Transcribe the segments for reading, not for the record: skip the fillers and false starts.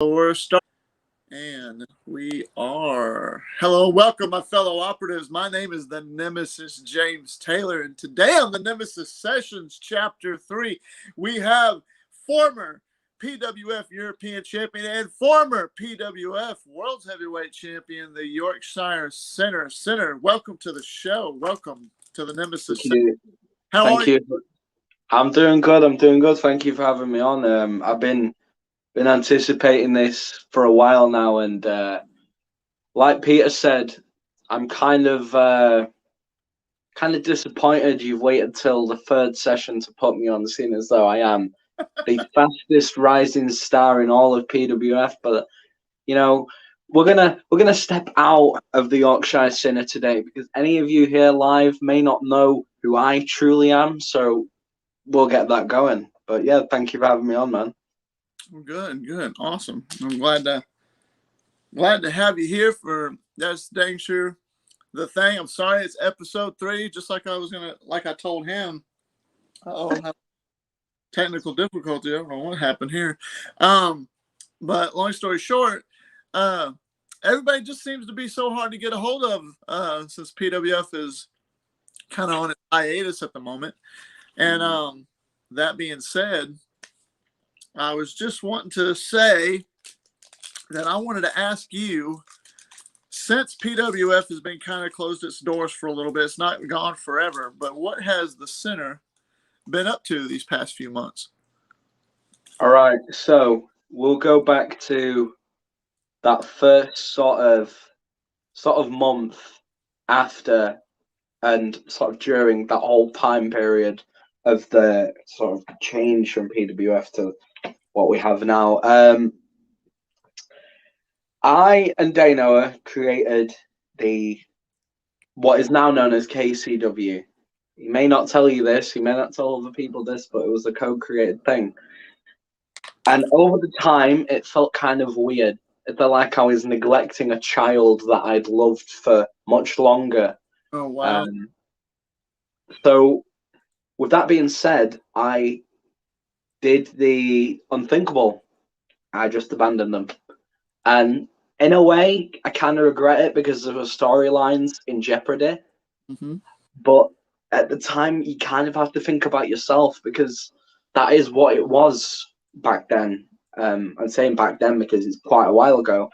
We're starting, and we are. Hello, welcome, my fellow operatives. My name is the Nemesis James Taylor, and today on the Nemesis Sessions, Chapter 3, we have former PWF European Champion and former PWF World Heavyweight Champion, the Yorkshire Sinner. Welcome to the show. Welcome to the Nemesis Sessions. How Thank are you? you. I'm doing good. I'm doing good. Thank you for having me on. I've been anticipating this for a while now, and like Peter said, I'm kind of disappointed you've waited till the third session to put me on, seeing as though I am the fastest rising star in all of PWF. But you know, we're gonna step out of the Yorkshire Sinner today because any of you here live may not know who I truly am. So we'll get that going. But yeah, thank you for having me on, man. Good, awesome. I'm glad to have you here for that's dang sure the thing. I'm sorry it's episode 3, just like I told him. Oh, technical difficulty. I don't know what happened here. But long story short, everybody just seems to be so hard to get a hold of since PWF is kind of on its hiatus at the moment. And that being said, I was just wanting to say that I wanted to ask you, since PWF has been kind of closed its doors for a little bit, it's not gone forever, but what has the center been up to these past few months? All right, so we'll go back to that first sort of month after and sort of during that whole time period of the sort of change from PWF to what we have now. I and Danoa created what is now known as KCW. He may not tell you this, he may not tell other people this, but it was a co-created thing. And over the time, it felt kind of weird. It felt like I was neglecting a child that I'd loved for much longer. Oh, wow. So, with that being said, I did the unthinkable. I just abandoned them. And in a way, I kind of regret it because there were storylines in jeopardy. Mm-hmm. But at the time, you kind of have to think about yourself because that is what it was back then. I'm saying back then because it's quite a while ago.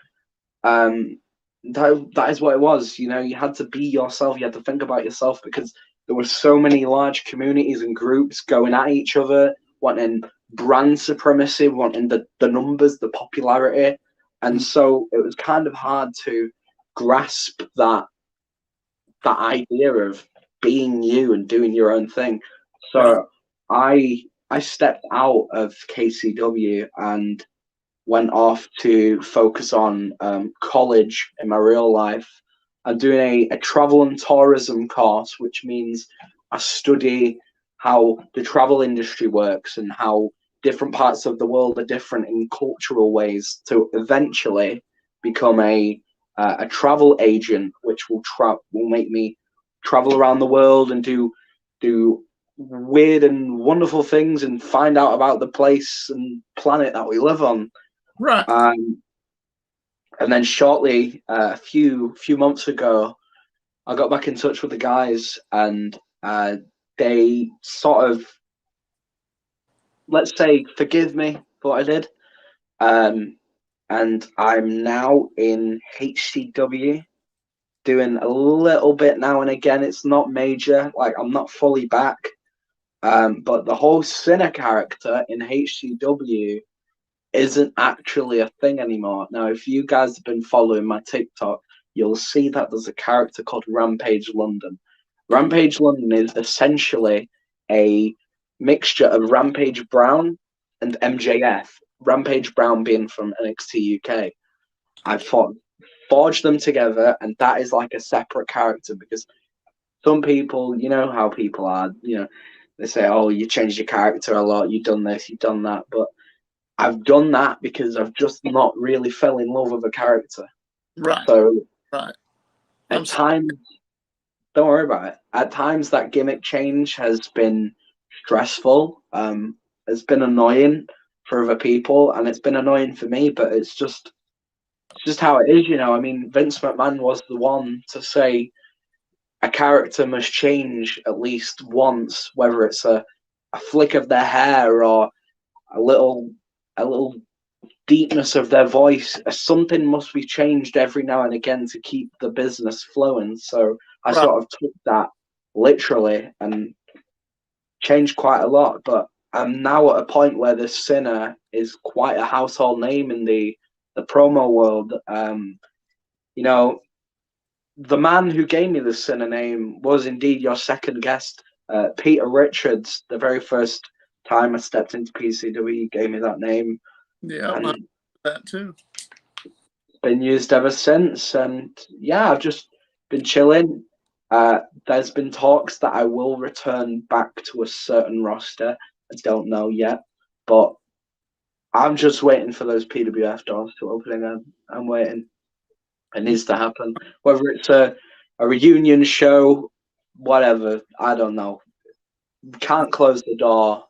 That is what it was. You know, you had to be yourself. You had to think about yourself because there were so many large communities and groups going at each other, wanting brand supremacy, wanting the numbers, the popularity. And so it was kind of hard to grasp that idea of being you and doing your own thing. So I stepped out of KCW and went off to focus on college in my real life. I'm doing a travel and tourism course, which means I study how the travel industry works and how different parts of the world are different in cultural ways to eventually become a travel agent, which will make me travel around the world and do weird and wonderful things and find out about the place and planet that we live on. Right. And then shortly, a few months ago, I got back in touch with the guys, and they sort of, let's say, forgive me for what I did. And I'm now in HCW, doing a little bit now and again. It's not major, like I'm not fully back. But the whole Sinner character in HCW isn't actually a thing anymore. Now, if you guys have been following my TikTok, you'll see that there's a character called Rampage London. Rampage London is essentially a mixture of Rampage Brown and MJF. Rampage Brown being from NXT UK. I forged them together, and that is like a separate character because some people, you know how people are, you know, they say, oh, you changed your character a lot, you've done this, you've done that, but I've done that because I've just not really fell in love with a character. Right. So right. At times, don't worry about it. At times, that gimmick change has been stressful. It's been annoying. for other people, and it's been annoying for me. But it's just how it is, you know. I mean, Vince McMahon was the one to say a character must change at least once, whether it's a flick of their hair or a little a little deepness of their voice. Something must be changed every now and again to keep the business flowing. So I Right. sort of took that literally and changed quite a lot. But I'm now at a point where the Sinner is quite a household name in the promo world. You know, the man who gave me the Sinner name was indeed your second guest, Peter Richards. The very first time I stepped into PCW, gave me that name, Yeah, I and that too. been used ever since. And yeah, I've just been chilling. There's been talks that I will return back to a certain roster. I don't know yet, but I'm just waiting for those PWF doors to open again. I'm waiting. It needs to happen. Whether it's a reunion show, whatever, I don't know. Can't close the door.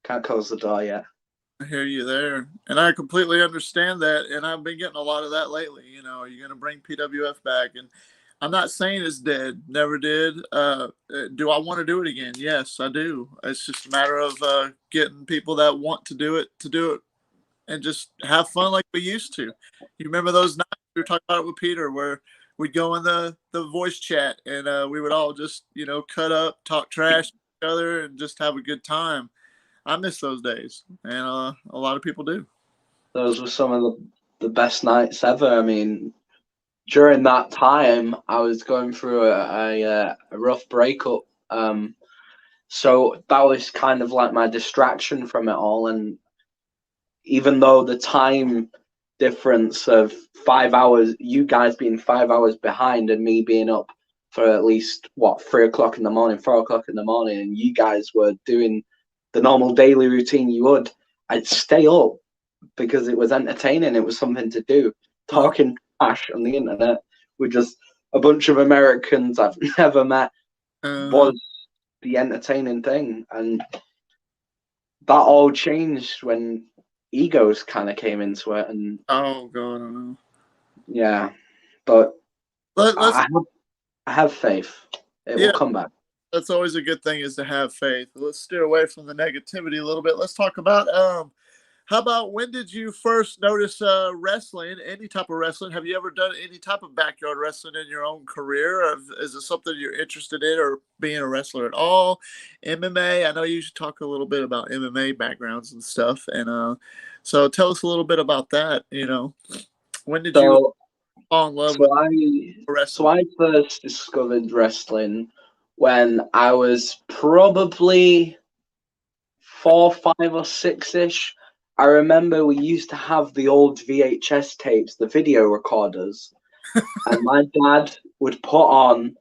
Can't close the door yet. I hear you there, and I completely understand that. And I've been getting a lot of that lately. You know, are you going to bring PWF back? And I'm not saying it's dead. Never did. Do I want to do it again? Yes, I do. It's just a matter of getting people that want to do it, and just have fun like we used to. You remember those nights we were talking about it with Peter, where we'd go in the voice chat and we would all just cut up, talk trash to each other, and just have a good time. I miss those days, and a lot of people do. Those were some of the best nights ever. I mean, during that time, I was going through a rough breakup. So that was kind of like my distraction from it all. And even though the time difference of 5 hours, you guys being 5 hours behind and me being up for at least, what, 3 o'clock in the morning, 4 o'clock in the morning, and you guys were doing the normal daily routine you would, I'd stay up because it was entertaining. It was something to do. Uh, Talking trash on the internet with just a bunch of Americans I've never met uh, was the entertaining thing. And that all changed when egos kind of came into it. And oh god, I don't know. yeah, but Let's I have faith. It will yeah, come back. that's always a good thing is to have faith. Let's steer away from the negativity a little bit. Let's talk about how about when did you first notice wrestling, any type of wrestling? Have you ever done any type of backyard wrestling in your own career? Or is it something you're interested in or being a wrestler at all? MMA, I know you should talk a little bit about MMA backgrounds and stuff. And so tell us a little bit about that. When did you So fall in love so with I so wrestling? I first discovered wrestling when I was probably 4, 5, or 6-ish. I remember we used to have the old VHS tapes, the video recorders, and my dad would put on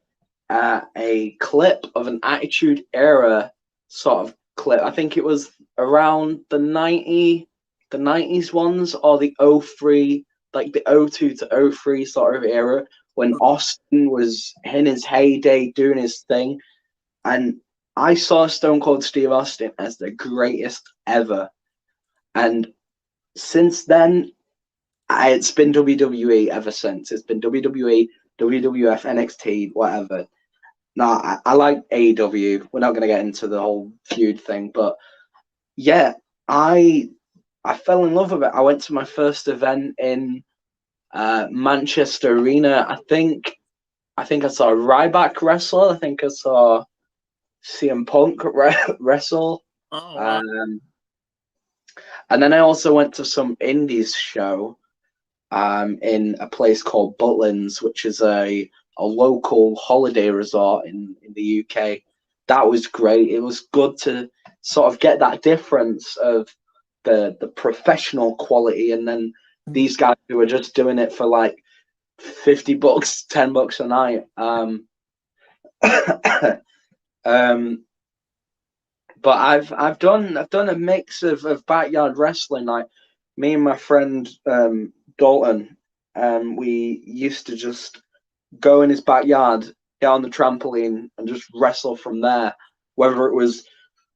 a clip of an Attitude Era sort of clip. I think it was around the 90s ones, or the '03, like the '02 to '03 sort of era, when Austin was in his heyday doing his thing. And I saw Stone Cold Steve Austin as the greatest ever. And since then, it's been WWE ever since. It's been WWE, WWF, NXT, whatever. No, I like AEW. We're not going to get into the whole feud thing, but yeah, I fell in love with it. I went to my first event in Manchester Arena. I think I saw Ryback wrestle. I think I saw CM Punk wrestle. Oh wow. Um, and then I also went to some indies show in a place called Butlins, which is a local holiday resort in the UK. That was great. It was good to sort of get that difference of the professional quality, and then these guys who are just doing it for like $50, $10 a night. But I've done a mix of backyard wrestling. Like me and my friend Dalton, we used to just go in his backyard, get on the trampoline, and just wrestle from there. Whether it was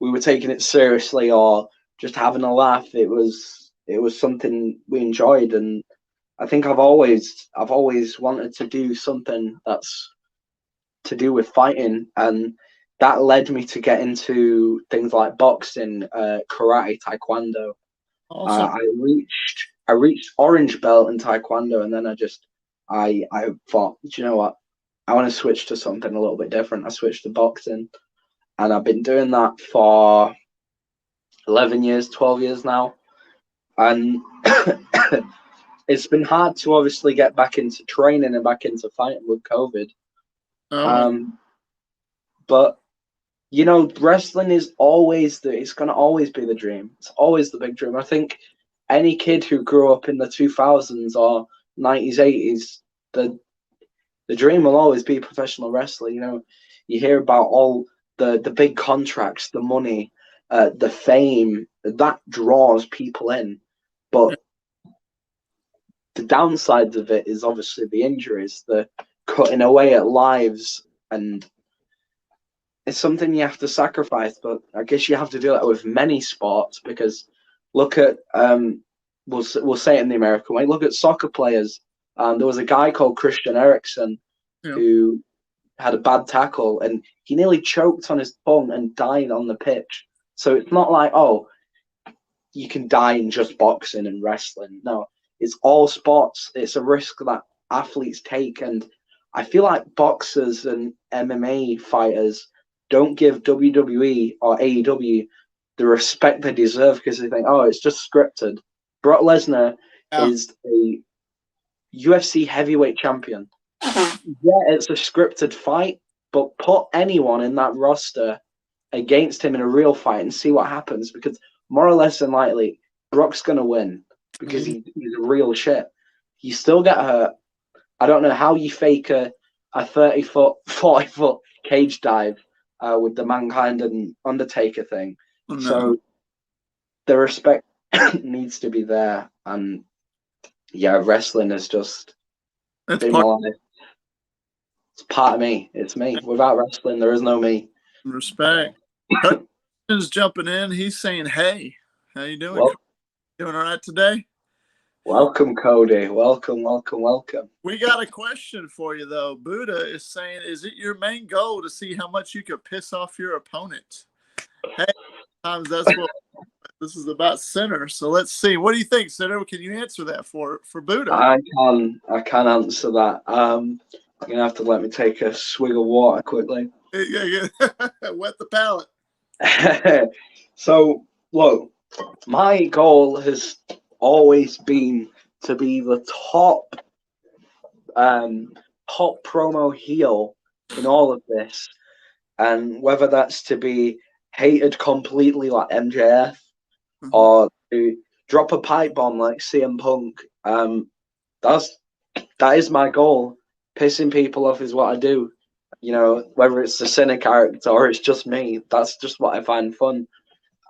we were taking it seriously or just having a laugh. It was something we enjoyed, and I think I've always wanted to do something that's to do with fighting, and that led me to get into things like boxing, karate, taekwondo. Awesome. I reached orange belt in taekwondo, and then I thought, do you know what? I want to switch to something a little bit different. I switched to boxing, and I've been doing that for 11 years, 12 years now, and it's been hard to obviously get back into training and back into fighting with COVID. Oh my. But you know, wrestling is always it's going to always be the dream. It's always the big dream. I think any kid who grew up in the 2000s or 90s, 80s, the dream will always be professional wrestler. You know, you hear about all the big contracts, the money, the fame that draws people in, but the downsides of it is obviously the injuries, the cutting away at lives, and it's something you have to sacrifice. But I guess you have to do that with many sports, because look at we'll say it in the American way. Look at soccer players. There was a guy called Christian Eriksen who had a bad tackle, and he nearly choked on his tongue and died on the pitch. So it's not like, oh, you can die in just boxing and wrestling. No, it's all sports. It's a risk that athletes take, and I feel like boxers and MMA fighters don't give WWE or AEW the respect they deserve, because they think, oh, it's just scripted. Brock Lesnar is a UFC heavyweight champion. Yeah, it's a scripted fight, but put anyone in that roster against him in a real fight and see what happens, because more or less than likely, Brock's going to win, because he's a real shit. You still get hurt. I don't know how you fake a 30-foot, 40-foot cage dive with the Mankind and Undertaker thing. No. So the respect needs to be there. And yeah, wrestling is just been my life. It's part of me. It's me. Without wrestling, there is no me. Respect. Is jumping in. He's saying, "Hey, how you doing? Well, doing all right today?" Welcome, Cody. Welcome. We got a question for you, though. Buddha is saying, is it your main goal to see how much you could piss off your opponent? Hey, sometimes that's what this is about, Sinner. So let's see. What do you think, Sinner? Can you answer that for Buddha? I can answer that. You're going to have to let me take a swig of water quickly. Yeah. Wet the palate. So, look, my goal has always been to be the top promo heel in all of this, and whether that's to be hated completely like MJF, or to drop a pipe bomb like CM Punk, that is my goal. Pissing people off is what I do. You know, whether it's the Sinner character or it's just me, that's just what I find fun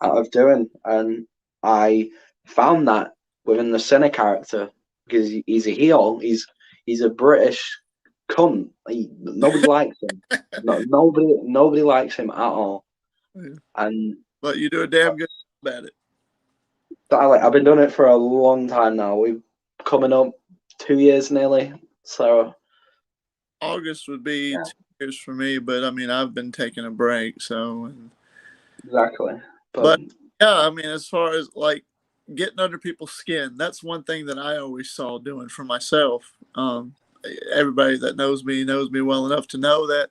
out of doing. And I found that within the Sinner character, because he's a heel. He's a British cunt. Nobody likes him. Nobody likes him at all. And but you do a damn good job at it. I've been doing it for a long time now. We're coming up 2 years nearly. So August would be 2 years for me, but I mean, I've been taking a break, so exactly. But yeah, I mean, as far as like getting under people's skin, that's one thing that I always saw doing for myself. Everybody that knows me well enough to know that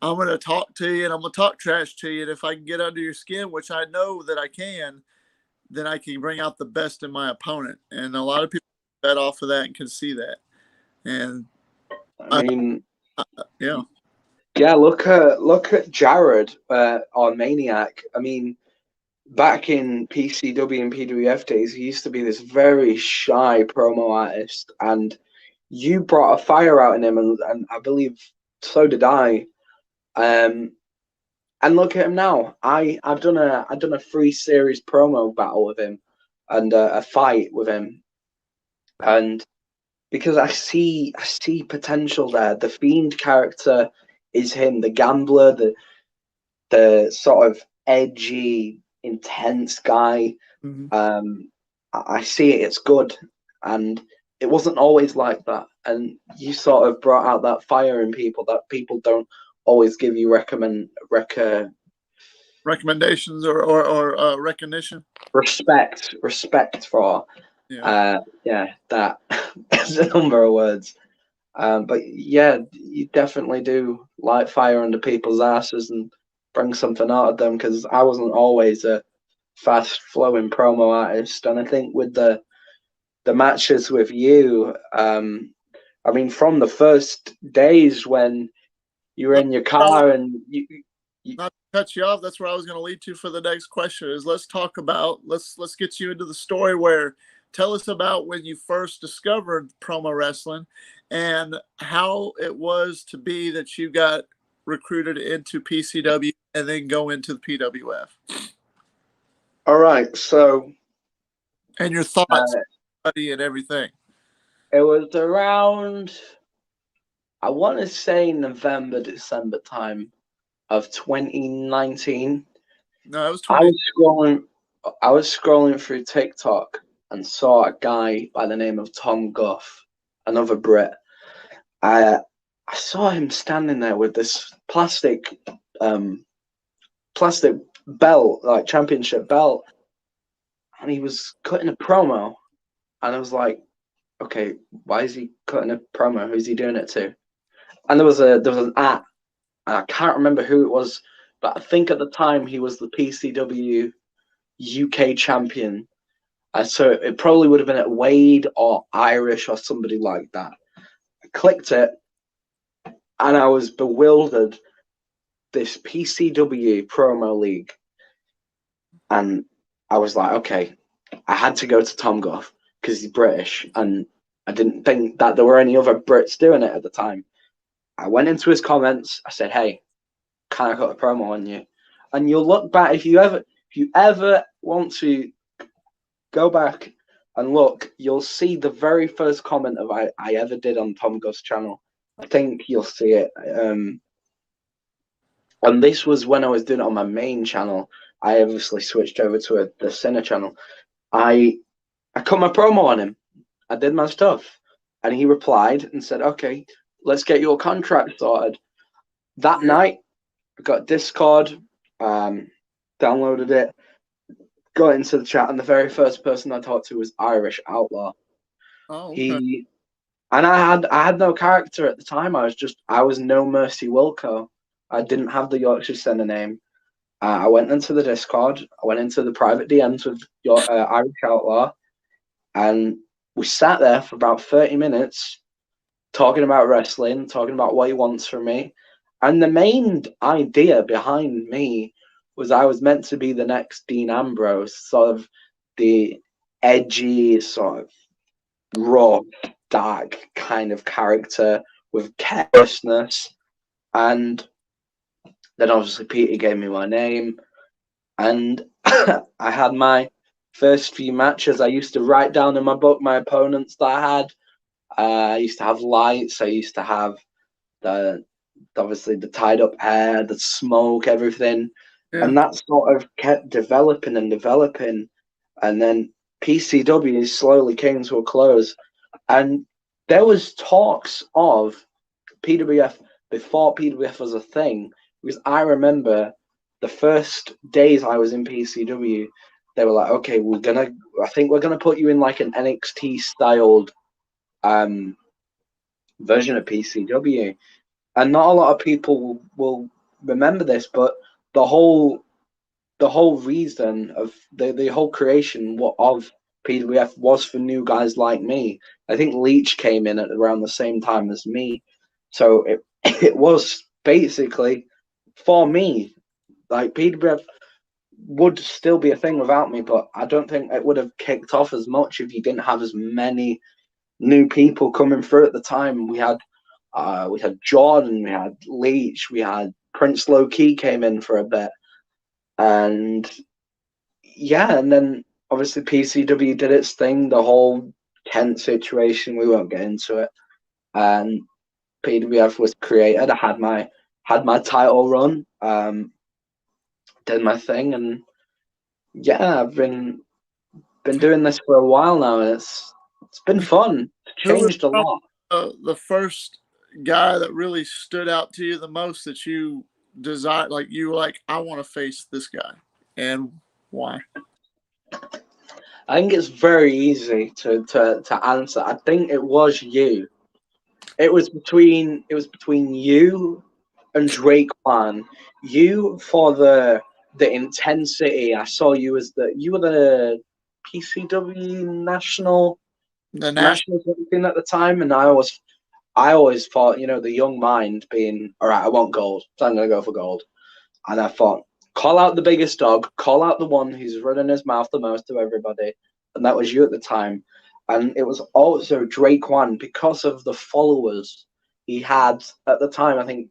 I'm going to talk to you and I'm going to talk trash to you. And if I can get under your skin, which I know that I can, then I can bring out the best in my opponent. And a lot of people bet off of that and can see that. And I mean, yeah. Look at Jared on Maniac. I mean, back in PCW and PWF days, he used to be this very shy promo artist, and you brought a fire out in him, and I believe so did I. And look at him now. I've done a 3-series promo battle with him, and a fight with him, and because I see potential there. The Fiend character is him, the gambler, the sort of edgy, intense guy. Hmm. I see it, it's good. And it wasn't always like that. And you sort of brought out that fire in people that people don't always give you Recommendations or recognition. respect for. Yeah. Yeah, that is a number of words. But yeah, you definitely do light fire under people's asses and bring something out of them, because I wasn't always a fast flowing promo artist. And I think with the matches with you, I mean, from the first days when you were in your car and you Not to cut you off, that's where I was going to lead to for the next question. Is let's talk about let's get you into the story where tell us about when you first discovered promo wrestling and how it was to be that you got recruited into PCW and then go into the PWF all right, so and your thoughts, buddy, and everything. it was around, I want to say November, December time of 2019. No, it was I 20. was scrolling, I was scrolling through TikTok and saw a guy by the name of Tom Guff, another Brit. I I saw him standing there with this um plastic belt, like championship belt, and he was cutting a promo, and I was like, okay, why is he cutting a promo? Who's he doing it to? And there was an at, and I can't remember who it was, but I think at the time he was the PCW UK champion. So it probably would have been at Wade or Irish or somebody like that. I clicked it, and I was bewildered. This PCW promo league, and I was like, okay, I had to go to Tom Goff because he's British, and I didn't think that there were any other Brits doing it at the time. I went into his comments. I said, "Hey, can I cut a promo on you?" And you'll look back if you ever want to go back and look, you'll see the very first comment of I ever did on Tom Goff's channel. I think you'll see it. And this was when I was doing it on my main channel. I obviously switched over to the Sinner channel. I cut my promo on him. I did my stuff. And he replied and said, okay, let's get your contract sorted. That Yeah. night, I got Discord, downloaded it, got into the chat, and the very first person I talked to was Irish Outlaw. Oh, okay. He and I had no character at the time. I was No Mercy Wilco. I didn't have the Yorkshire Sinner name. I went into the Discord. I went into the private DMs with your Irish Outlaw, and we sat there for about 30 minutes talking about wrestling, talking about what he wants from me. And the main idea behind me was I was meant to be the next Dean Ambrose, sort of the edgy, sort of raw, dark kind of character with carelessness. And then obviously Peter gave me my name, and I had my first few matches. I used to write down in my book my opponents that I had. I used to have lights. I used to have the obviously the tied up hair, the smoke, everything, Yeah. and that sort of kept developing and developing. And then PCW slowly came to a close, and there was talks of PWF before PWF was a thing. Because I remember the first days I was in PCW, they were like, "Okay, I think we're gonna put you in like an NXT styled version of PCW." And not a lot of people will remember this, but the whole reason of the whole creation of PWF was for new guys like me. I think Leach came in at around the same time as me, so it it was basically for me. Like PWF would still be a thing without me, but I don't think it would have kicked off as much if you didn't have as many new people coming through at the time. We had Jordan, we had Leach, we had Prince Low Key came in for a bit, and yeah, and then obviously PCW did its thing, the whole Kent situation. We won't get into it. And PWF was created. I had my title run, did my thing, and Yeah, I've been doing this for a while now, and it's been fun. It's Who was changed a lot. the first guy that really stood out to you the most that you desired, like you were like, I want to face this guy, and why? I think it's very easy to answer. I think it was you. It was between you and Drake One. You for the intensity. I saw you as you were the PCW The national. national champion at the time, and I always thought, the young mind being, all right, I want gold, so I'm gonna go for gold. And I thought, call out the biggest dog, call out the one who's running his mouth the most to everybody, and that was you at the time. And it was also Drake One because of the followers he had at the time. I think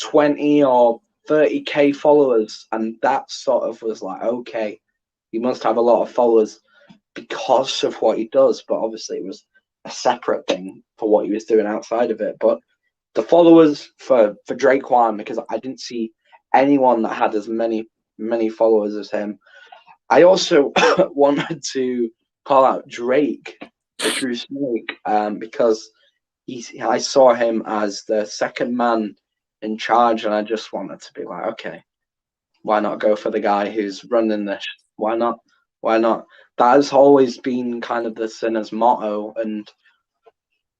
20 or 30K followers, and that sort of was like, okay, he must have a lot of followers because of what he does. But obviously, it was a separate thing for what he was doing outside of it. But the followers for Drake One, because I didn't see anyone that had as many followers as him. I also wanted to call out Drake, the True Snake, because I saw him as the second man in charge, and I just wanted to be like, okay, why not go for the guy who's running this? Why not? Why not? That has always been kind of the Sinner's motto, and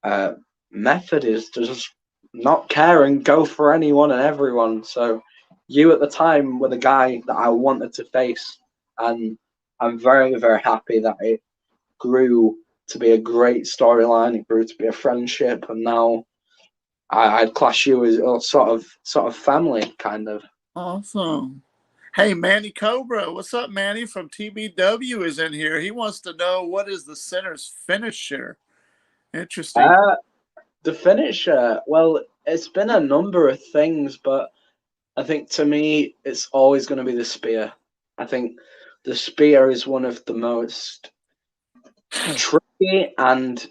uh, method is to just not care and go for anyone and everyone. So you at the time were the guy that I wanted to face, and I'm very, very happy that it grew to be a great storyline. It grew to be a friendship, and now I'd class you as sort of family, kind of. Awesome. Hey, Manny Cobra, what's up, Manny from TBW is in here. He wants to know what is the center's finisher. Interesting. Uh, the finisher, well, it's been a number of things, but I think to me, it's always going to be the spear. I think the spear is one of the most tricky and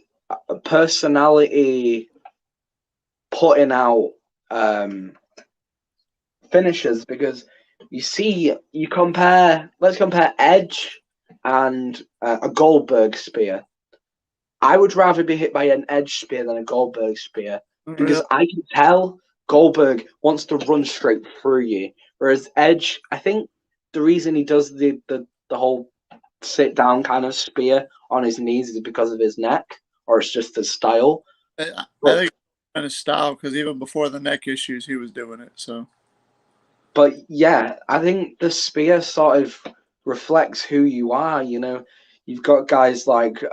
personality putting out finishers, because let's compare Edge and a Goldberg spear. I would rather be hit by an Edge spear than a Goldberg spear, because Really? I can tell Goldberg wants to run straight through you, whereas Edge, I think the reason he does the whole sit down kind of spear on his knees is because of his neck, or it's just his style. I But think kind of style because even before the neck issues, he was doing it. So but yeah, I think the spear sort of reflects who you are. You've got guys like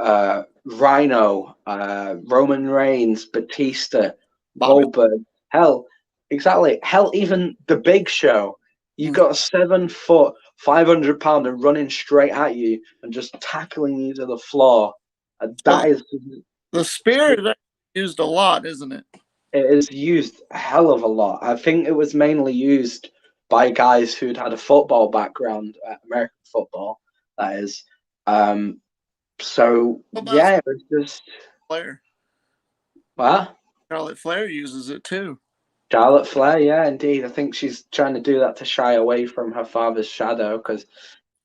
Rhino, Roman Reigns, Batista, Bobby. Goldberg. Hell, exactly. Hell, even the Big Show. You've got a 7 foot, 500 pounder running straight at you and just tackling you to the floor. And So that is, the spear is used a lot, isn't it? it is used a hell of a lot. I think it was mainly used by guys who'd had a football background, American football, that is. Um, so What about yeah, it was just, Flair? well, Charlotte Flair uses it too. Charlotte Flair, yeah, indeed. I think she's trying to do that to shy away from her father's shadow, because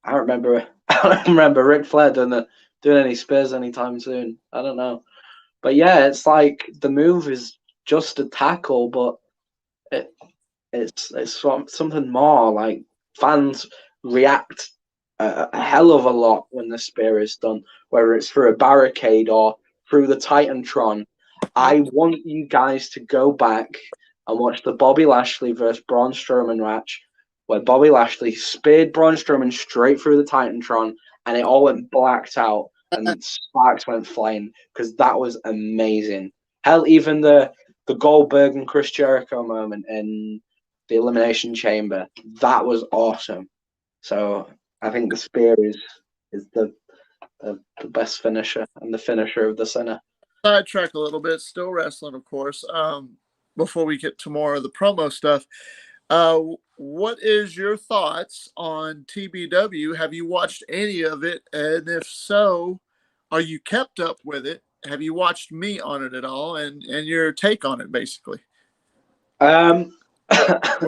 I don't remember I don't remember Ric Flair doing any spears anytime soon. I don't know. But yeah, it's like the move is just a tackle, but it, it's something more. Like, fans react a hell of a lot when the spear is done, whether it's through a barricade or through the Titantron. I want you guys to go back and watch the Bobby Lashley versus Braun Strowman match, where Bobby Lashley speared Braun Strowman straight through the Titantron, and it all went blacked out and sparks went flying, because that was amazing. Hell, even the Goldberg and Chris Jericho moment in the Elimination Chamber, that was awesome. So I think the spear is the best finisher and the finisher of the Sinner. Sidetrack a little bit, still wrestling, of course. Before we get to more of the promo stuff, what is your thoughts on TBW? Have you watched any of it? And if so, are you kept up with it? Have you watched me on it at all? And your take on it, basically. Um,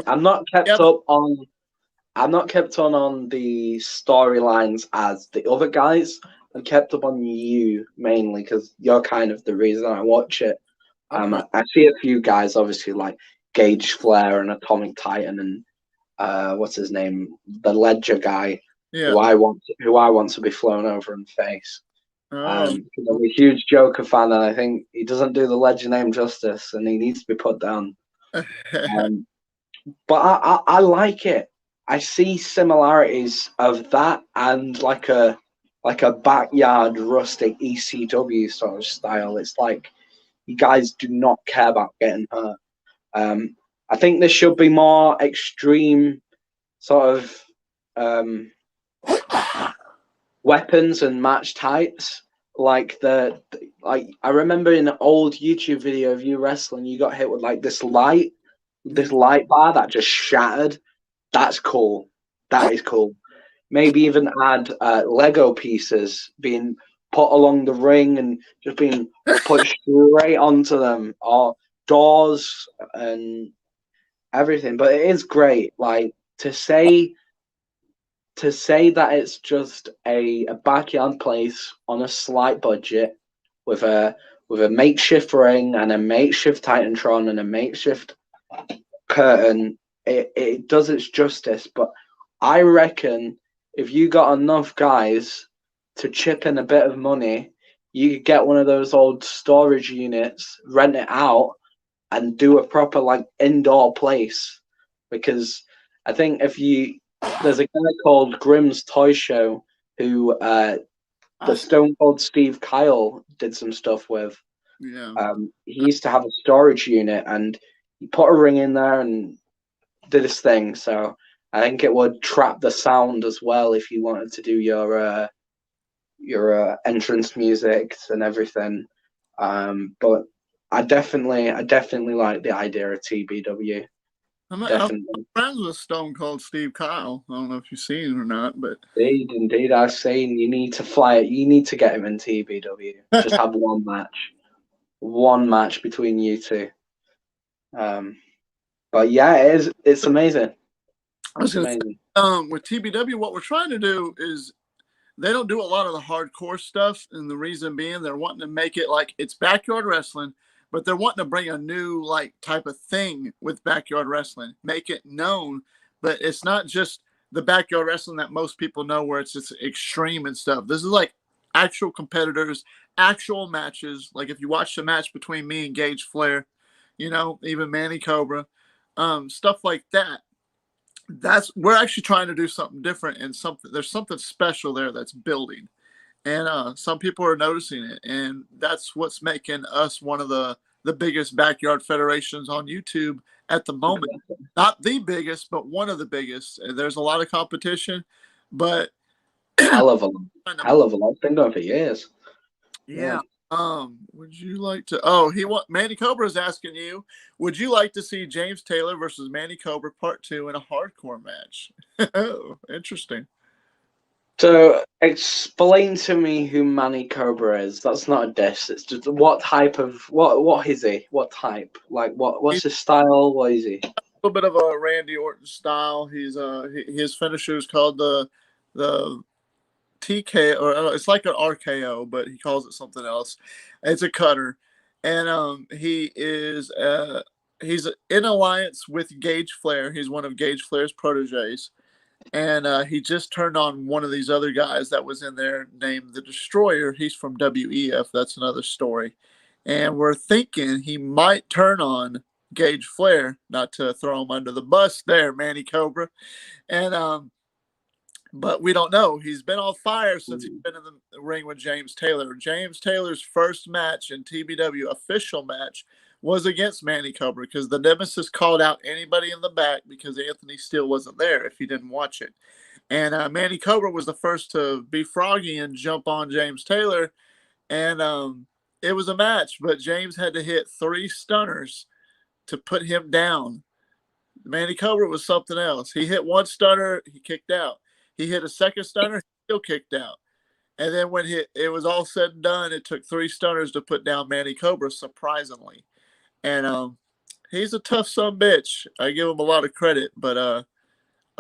I'm not kept Yeah, up on. I'm not kept on the storylines as the other guys. I'm kept up on you mainly because you're kind of the reason I watch it. Okay. I see a few guys, obviously, like Gage Flair and Atomic Titan and what's his name, the Ledger guy, Yeah. who I want to be flown over and face. Oh. 'Cause I'm a huge Joker fan, and I think he doesn't do the Ledger name justice, and he needs to be put down. Um, but I like it. I see similarities of that and like a backyard rustic ECW sort of style. It's like you guys do not care about getting hurt. I think there should be more extreme sort of weapons and match types. Like I remember in an old YouTube video of you wrestling, you got hit with like this light bar that just shattered. That's cool. That is cool. Maybe even add Lego pieces being put along the ring and just being put straight onto them, or doors and everything. But it is great. Like to say that it's just a backyard place on a slight budget with a makeshift ring and a makeshift Titantron and a makeshift curtain, it does its justice. But I reckon if you got enough guys to chip in a bit of money, you could get one of those old storage units, rent it out, and do a proper like indoor place. Because I think there's a guy called Grimm's Toy Show who the Stone Cold Steve Kyle did some stuff with. Yeah. He used to have a storage unit, and he put a ring in there and did his thing. So I think it would trap the sound as well if you wanted to do your entrance music and everything. But I definitely like the idea of TBW. I'm Definitely. friends with Stone Cold Steve Kyle. I don't know if you've seen it or not, but Indeed. I was saying you need to fly it. You need to get him in TBW. Just have one match between you two. But yeah, it's amazing. I was gonna say, with TBW, what we're trying to do is they don't do a lot of the hardcore stuff, and the reason being they're wanting to make it like it's backyard wrestling, but they're wanting to bring a new like type of thing with backyard wrestling, make it known, but it's not just the backyard wrestling that most people know where it's just extreme and stuff. This is like actual competitors, actual matches. Like if you watch the match between me and Gage Flair, even Manny Cobra, stuff like that. We're actually trying to do something different, and there's something special there that's building, and some people are noticing it, and that's what's making us one of the biggest backyard federations on YouTube at the moment. Not the biggest, but one of the biggest. There's a lot of competition, but hell of a lot. It's been going for years. Yeah. Would you like to? Oh, Manny Cobra is asking you. Would you like to see James Taylor versus Manny Cobra Part 2 in a hardcore match? Oh, interesting. So explain to me who Manny Cobra is. That's not a diss. It's just what type of what is he? What type? Like what's his style? What is he? A little bit of a Randy Orton style. His finisher is called the TK, or it's like an RKO, but he calls it something else. It's a cutter, and he's in alliance with Gage Flair. He's one of Gage Flair's proteges, and he just turned on one of these other guys that was in there named the Destroyer. He's from WEF. That's another story, and we're thinking he might turn on Gage Flair, not to throw him under the bus there, Manny Cobra, and but we don't know. He's been on fire since he's been in the ring with James Taylor. James Taylor's first match in TBW, official match, was against Manny Cobra because the Nemesis called out anybody in the back because Anthony Steele wasn't there if you didn't watch it. And Manny Cobra was the first to be froggy and jump on James Taylor. And it was a match, but James had to hit 3 stunners to put him down. Manny Cobra was something else. He hit 1 stunner, he kicked out. He hit a second stunner, he still kicked out. And then when it was all said and done, it took 3 stunners to put down Manny Cobra, surprisingly. And he's a tough son bitch. I give him a lot of credit, but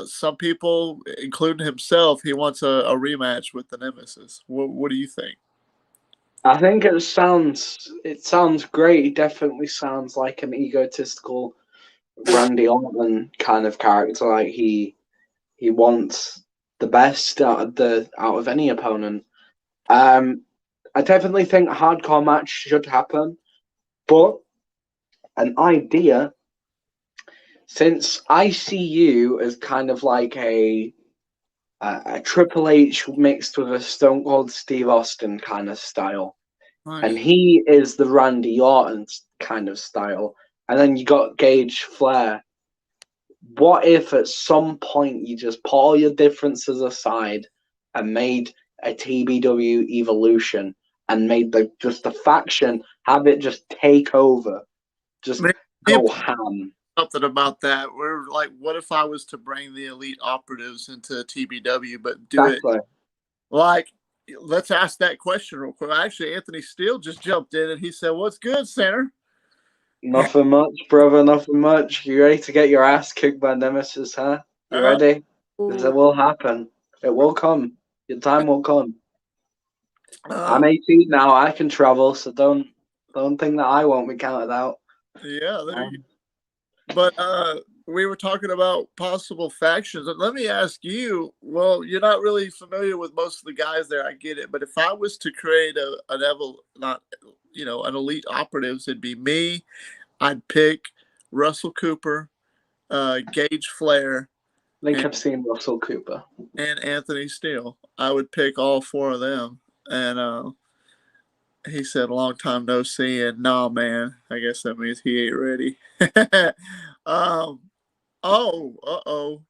some people, including himself, he wants a rematch with the Nemesis. What do you think? I think it sounds great. It definitely sounds like an egotistical Randy Orton kind of character. Like he wants the best out of any opponent. I definitely think a hardcore match should happen, but an idea, since I see you as kind of like a Triple H mixed with a Stone Cold Steve Austin kind of style, and Nice. he is the Randy Orton kind of style, and then you got Gage Flair. What if at some point you just put all your differences aside and made a TBW evolution and made just the faction have it just take over, just Maybe go ham? something about that. We're like, what if I was to bring the elite operatives into TBW, but do it Exactly. like, let's ask that question real quick. Actually, Anthony Steele just jumped in and he said, "What's good, Center?" Nothing much, brother. Nothing much. You ready to get your ass kicked by Nemesis, huh? You Uh, ready? Because it will happen. It will come. Your time will come. I'm um, 18 now. I can travel, so don't think that I won't be counted out. yeah, there you Um, go. But we were talking about possible factions, and let me ask you. Well, you're not really familiar with most of the guys there. I get it, but if I was to create not an elite operatives, it'd be me. I'd pick Russell Cooper, Gage Flair, I think and, I've seen Russell Cooper. and Anthony Steele. I would pick all four of them. And he said, "Long time no see." And nah, man, I guess that means he ain't ready. um, oh.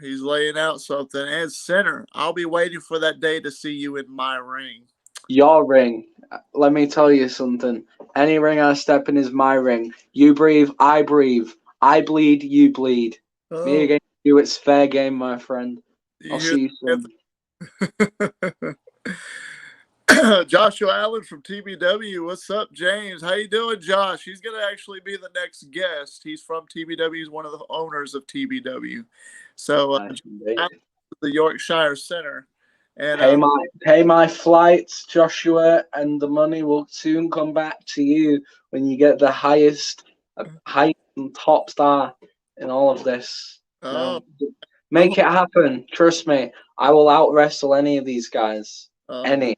He's laying out something. And Center, I'll be waiting for that day to see you in my ring. Your ring. Let me tell you something. Any ring I step in is my ring. You breathe, I breathe. I bleed, you bleed. Me Oh, against you, it's fair game, my friend. you I'll hear see you soon. that? Joshua Allen from TBW. What's up, James? How you doing, Josh? He's gonna actually be the next guest. He's from TBW. He's one of the owners of TBW. So Nice indeed. the Yorkshire Sinner, and Pay my flights, Joshua, and the money will soon come back to you when you get the highest and top star in all of this. oh, No, make it happen. Trust me, I will out wrestle any of these guys. oh, Any.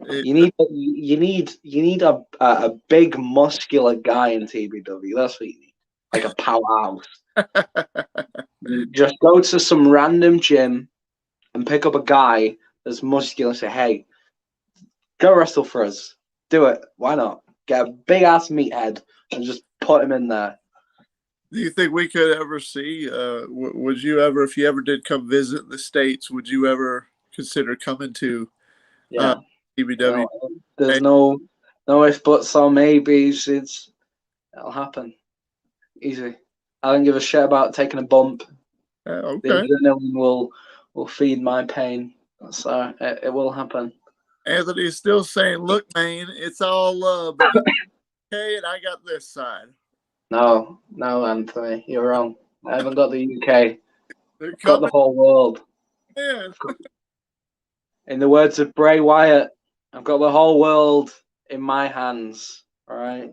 it, You need a big muscular guy in TBW. That's what you need. Like a powerhouse. You just go to some random gym and pick up a guy that's muscular and say, hey, go wrestle for us. Do it. Why not? Get a big ass meathead and just put him in there. Do you think we could ever see? Would you ever, if you ever did come visit the States, would you ever consider coming to uh, Yeah. TBW? There's no if buts or maybes. It'll happen. Easy. I don't give a shit about taking a bump. The Okay. adrenaline will feed my pain. So it will happen. Anthony is still saying, "Look, man, it's all love, but you okay, and I got this side." No, Anthony, you're wrong. I haven't got the UK. They're I've got the coming whole world. in. In the words of Bray Wyatt, I've got the whole world in my hands. All right.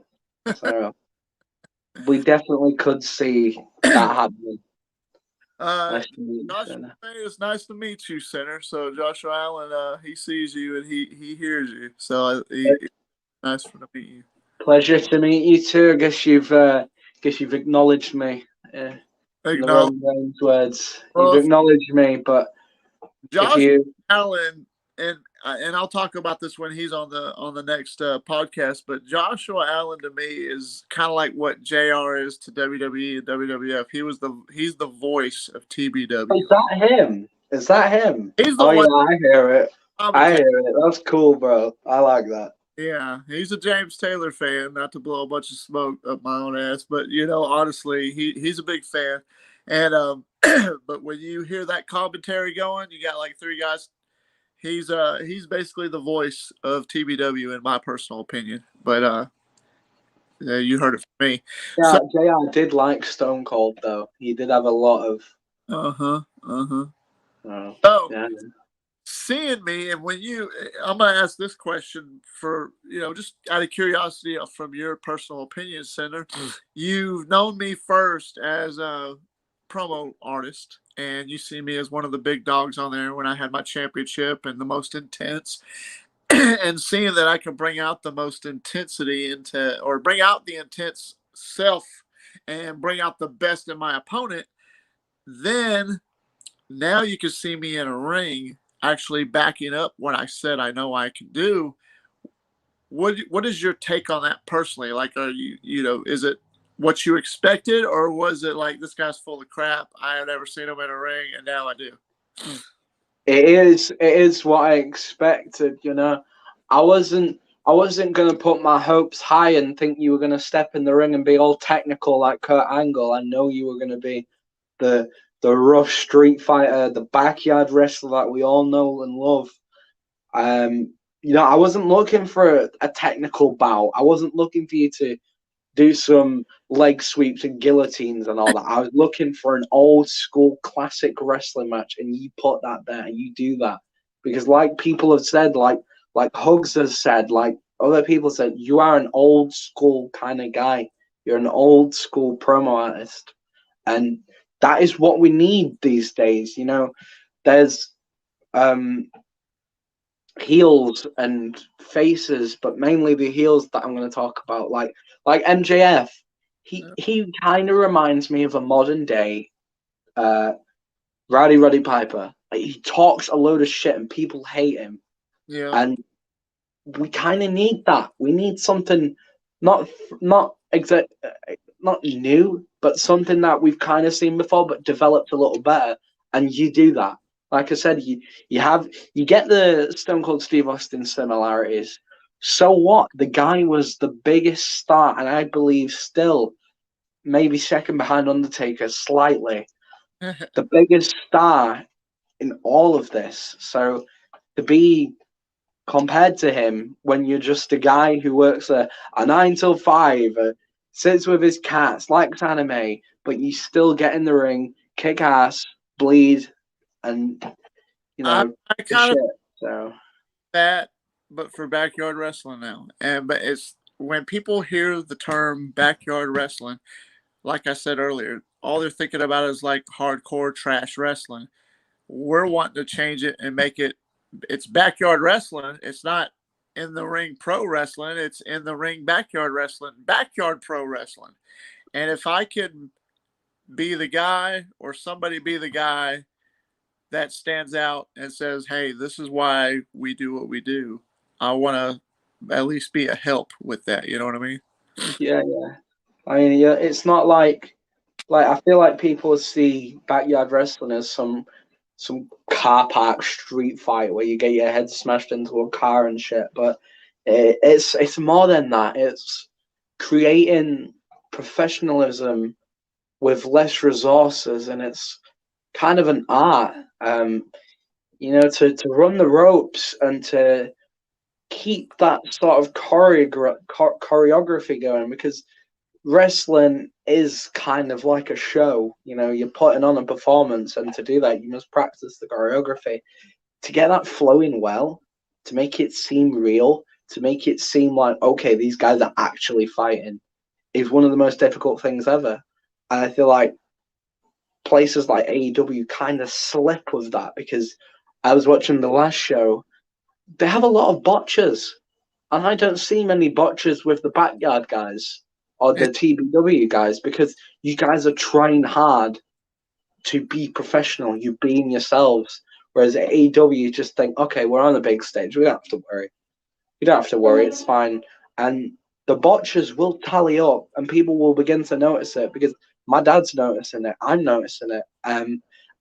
So we definitely could see that happening. Uh, Nice to meet you, Joshua, Senna. it's nice to meet you, Center. So Joshua Allen, he sees you and he hears you. So it's nice for to meet you. Pleasure to meet you too. I guess you've acknowledged me. In the Acknowledge, Roman Reigns words, you've well, acknowledged me. But if Josh you Allen, and I'll talk about this when he's on the next podcast. But Joshua Allen to me is kind of like what JR is to WWE and WWF. He's the voice of is TBW. that him? Is that him? He's the Oh yeah, one I hear it. I commentating. hear it. That's cool, bro. I like that. Yeah, he's a James Taylor fan. Not to blow a bunch of smoke up my own ass, but honestly, he's a big fan. And but when you hear that commentary going, you got like three guys. He's basically the voice of TBW in my personal opinion. But yeah, you heard it from me. Yeah, So JR did like Stone Cold though. He did have a lot of Uh-huh. Uh-huh. Oh, So yeah. seeing me, and when you, I'm gonna ask this question for, just out of curiosity, from your personal opinion, Senator. You've known me first as a promo artist, and you see me as one of the big dogs on there when I had my championship and the most intense. And seeing that I can bring out the most intensity into, or bring out the intense self, and bring out the best in my opponent, then now you can see me in a ring actually backing up what I said I know I can do. What is your take on that personally? Like, are is it what you expected, or was it like, this guy's full of crap, I have never seen him in a ring and now I do? It is what I expected, you know. I wasn't gonna put my hopes high and think you were gonna step in the ring and be all technical like Kurt Angle. I know you were gonna be the the rough street fighter, the backyard wrestler that we all know and love. I wasn't looking for a technical bout. I wasn't looking for you to do some leg sweeps and guillotines and all that. I was looking for an old school classic wrestling match, and you put that there. You do that because, like people have said, like Hugs has said, like other people said, you are an old school kind of guy. You're an old school promo artist, and that is what we need these days. You know, there's um heels and faces, but mainly the heels that I'm going to talk about. Like MJF, he kind of reminds me of a modern day uh, Roddy Piper. Like, he talks a load of shit and people hate him, Yeah. and we kind of need that. We need something not not exact, not new, but something that we've kind of seen before, but developed a little better. And you do that. Like I said, you get the Stone Cold Steve Austin similarities. So what? The guy was the biggest star, and I believe still maybe second behind Undertaker slightly, the biggest star in all of this. So to be compared to him when you're just a guy who works a 9 till 5, sits with his cats, likes anime, but you still get in the ring, kick ass, bleed, and I, I the kind shit. of So that, but for backyard wrestling now. But it's when people hear the term backyard wrestling, like I said earlier, all they're thinking about is like hardcore trash wrestling. We're wanting to change it and make it's backyard wrestling. It's not in the ring pro wrestling. It's in the ring backyard wrestling, backyard pro wrestling. And if I can be the guy, or somebody be the guy that stands out and says, "Hey, this is why we do what we do," I want to at least be a help with that. You know what I mean? yeah. I mean, yeah, it's not like I feel like people see backyard wrestling as some car park street fight where you get your head smashed into a car and shit, but it's more than that. It's creating professionalism with less resources, and it's kind of an art. To run the ropes and to keep that sort of choreography going, because wrestling is kind of like a show. You're putting on a performance, and to do that, you must practice the choreography to get that flowing well, to make it seem real, to make it seem like, okay, these guys are actually fighting, is one of the most difficult things ever. And I feel like places like AEW kind of slip with that, because I was watching the last show. They have a lot of botchers, and I don't see many botchers with the backyard guys or the TBW guys, because you guys are trying hard to be professional. You're being yourselves. Whereas at AEW, you just think, okay, we're on a big stage. We don't have to worry. You don't have to worry. It's fine. And the botchers will tally up, and people will begin to notice it, because my dad's noticing it. I'm noticing it.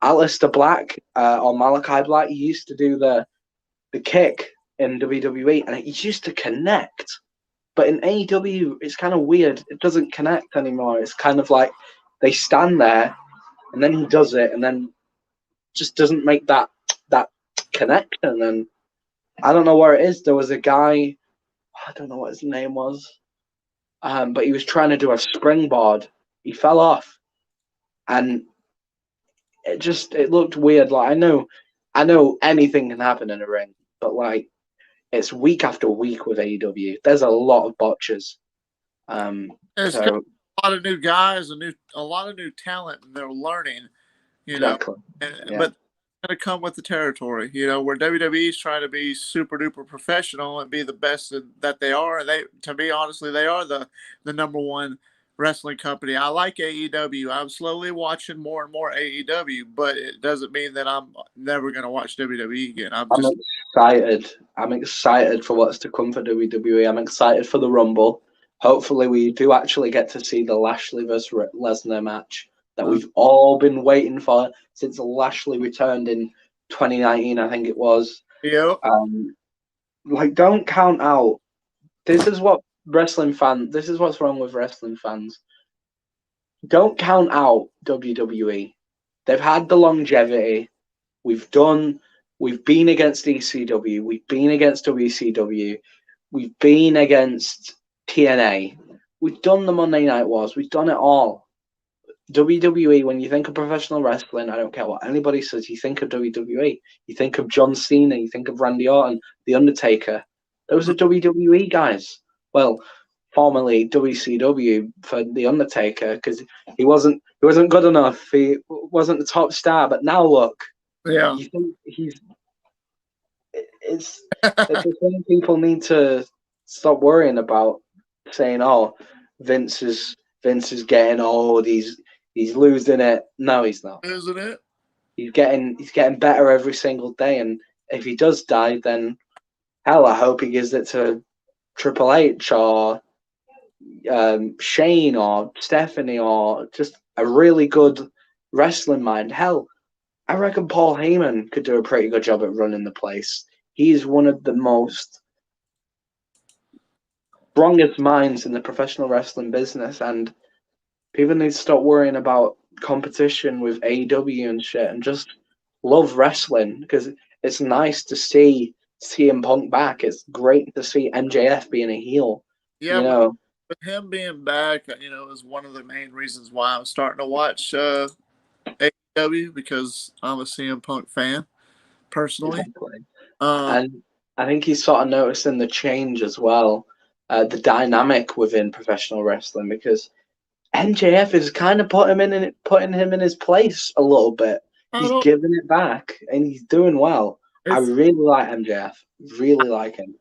Aleister Black or Malachi Black, he used to do the kick in WWE, and it used to connect. But in AEW, it's kind of weird. It doesn't connect anymore. It's kind of like they stand there, and then he does it, and then just doesn't make that connection. And I don't know where it is. There was a guy, I don't know what his name was, but he was trying to do a springboard. He fell off, and it looked weird. Like I know anything can happen in a ring, but like it's week after week with AEW. There's a lot of botches. It's got So a lot of new guys, a lot of new talent, and they're learning. You know, exactly, yeah. but going to come with the territory. You know, where WWE is trying to be super duper professional and be the best that they are. And to me, honestly, they are the number one wrestling company. I like AEW. I'm slowly watching more and more AEW, but it doesn't mean that I'm never going to watch WWE again. I'm excited. I'm excited for what's to come for WWE. I'm excited for the Rumble. Hopefully, we do actually get to see the Lashley versus Lesnar match that we've all been waiting for since Lashley returned in 2019, I think it was. Yep. Like, don't count out. This is what's wrong with wrestling fans. Don't count out WWE. They've had the longevity. We've been against ECW. We've been against WCW. We've been against TNA. We've done the Monday Night Wars. We've done it all. WWE, when you think of professional wrestling, I don't care what anybody says, you think of WWE. You think of John Cena, you think of Randy Orton, The Undertaker. Those are WWE guys. Well, formerly WCW for The Undertaker, because he wasn't good enough. He wasn't the top star, but now look. Yeah. You think it's a thing people need to stop worrying about, saying, "Oh, Vince is getting old. He's losing it." No, he's not. Isn't it? He's getting better every single day. And if he does die, then hell, I hope he gives it to Triple H or Shane or Stephanie or just a really good wrestling mind. Hell, I reckon Paul Heyman could do a pretty good job at running the place. He's one of the most strongest minds in the professional wrestling business, and people need to stop worrying about competition with AEW and shit and just love wrestling, because it's nice to see CM Punk back. It's great to see MJF being a heel. Yeah, with him being back, is one of the main reasons why I'm starting to watch AEW, because I'm a CM Punk fan personally. Exactly. And I think he's sort of noticing the change as well, the dynamic within professional wrestling, because MJF is kind of putting him in his place a little bit. He's giving it back, and he's doing well. I really like MJF. Really like him.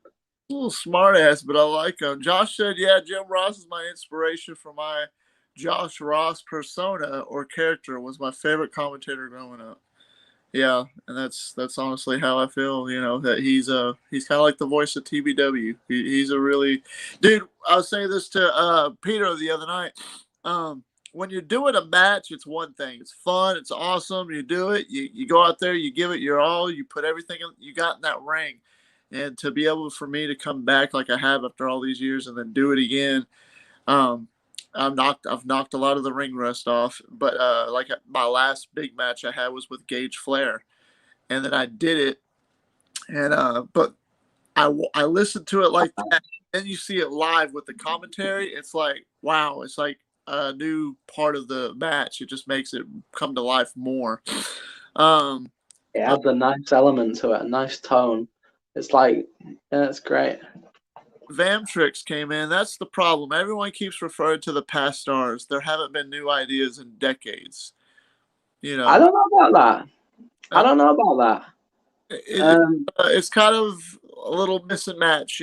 A little smart ass, but I like him. Josh said, "Yeah, Jim Ross is my inspiration for my Josh Ross persona or character. Was my favorite commentator growing up." Yeah, and that's honestly how I feel. That he's kind of like the voice of TBW. He's a really dude. I was saying this to Peter the other night. When you're doing a match, it's one thing. It's fun. It's awesome. You do it. You go out there. You give it your all. You put everything you got in that ring. And to be able for me to come back like I have after all these years and then do it again, I've knocked a lot of the ring rust off. But like my last big match I had was with Gage Flair, and then I did it. And but I listened to it like that. Then you see it live with the commentary. It's like, wow. It's like a new part of the match. It just makes it come to life more. It adds a nice element to it, a nice tone. It's like, yeah, it's great. Vamtrix came in. That's the problem. Everyone keeps referring to the past stars. There haven't been new ideas in decades. I don't know about that. It's kind of a little miss and match,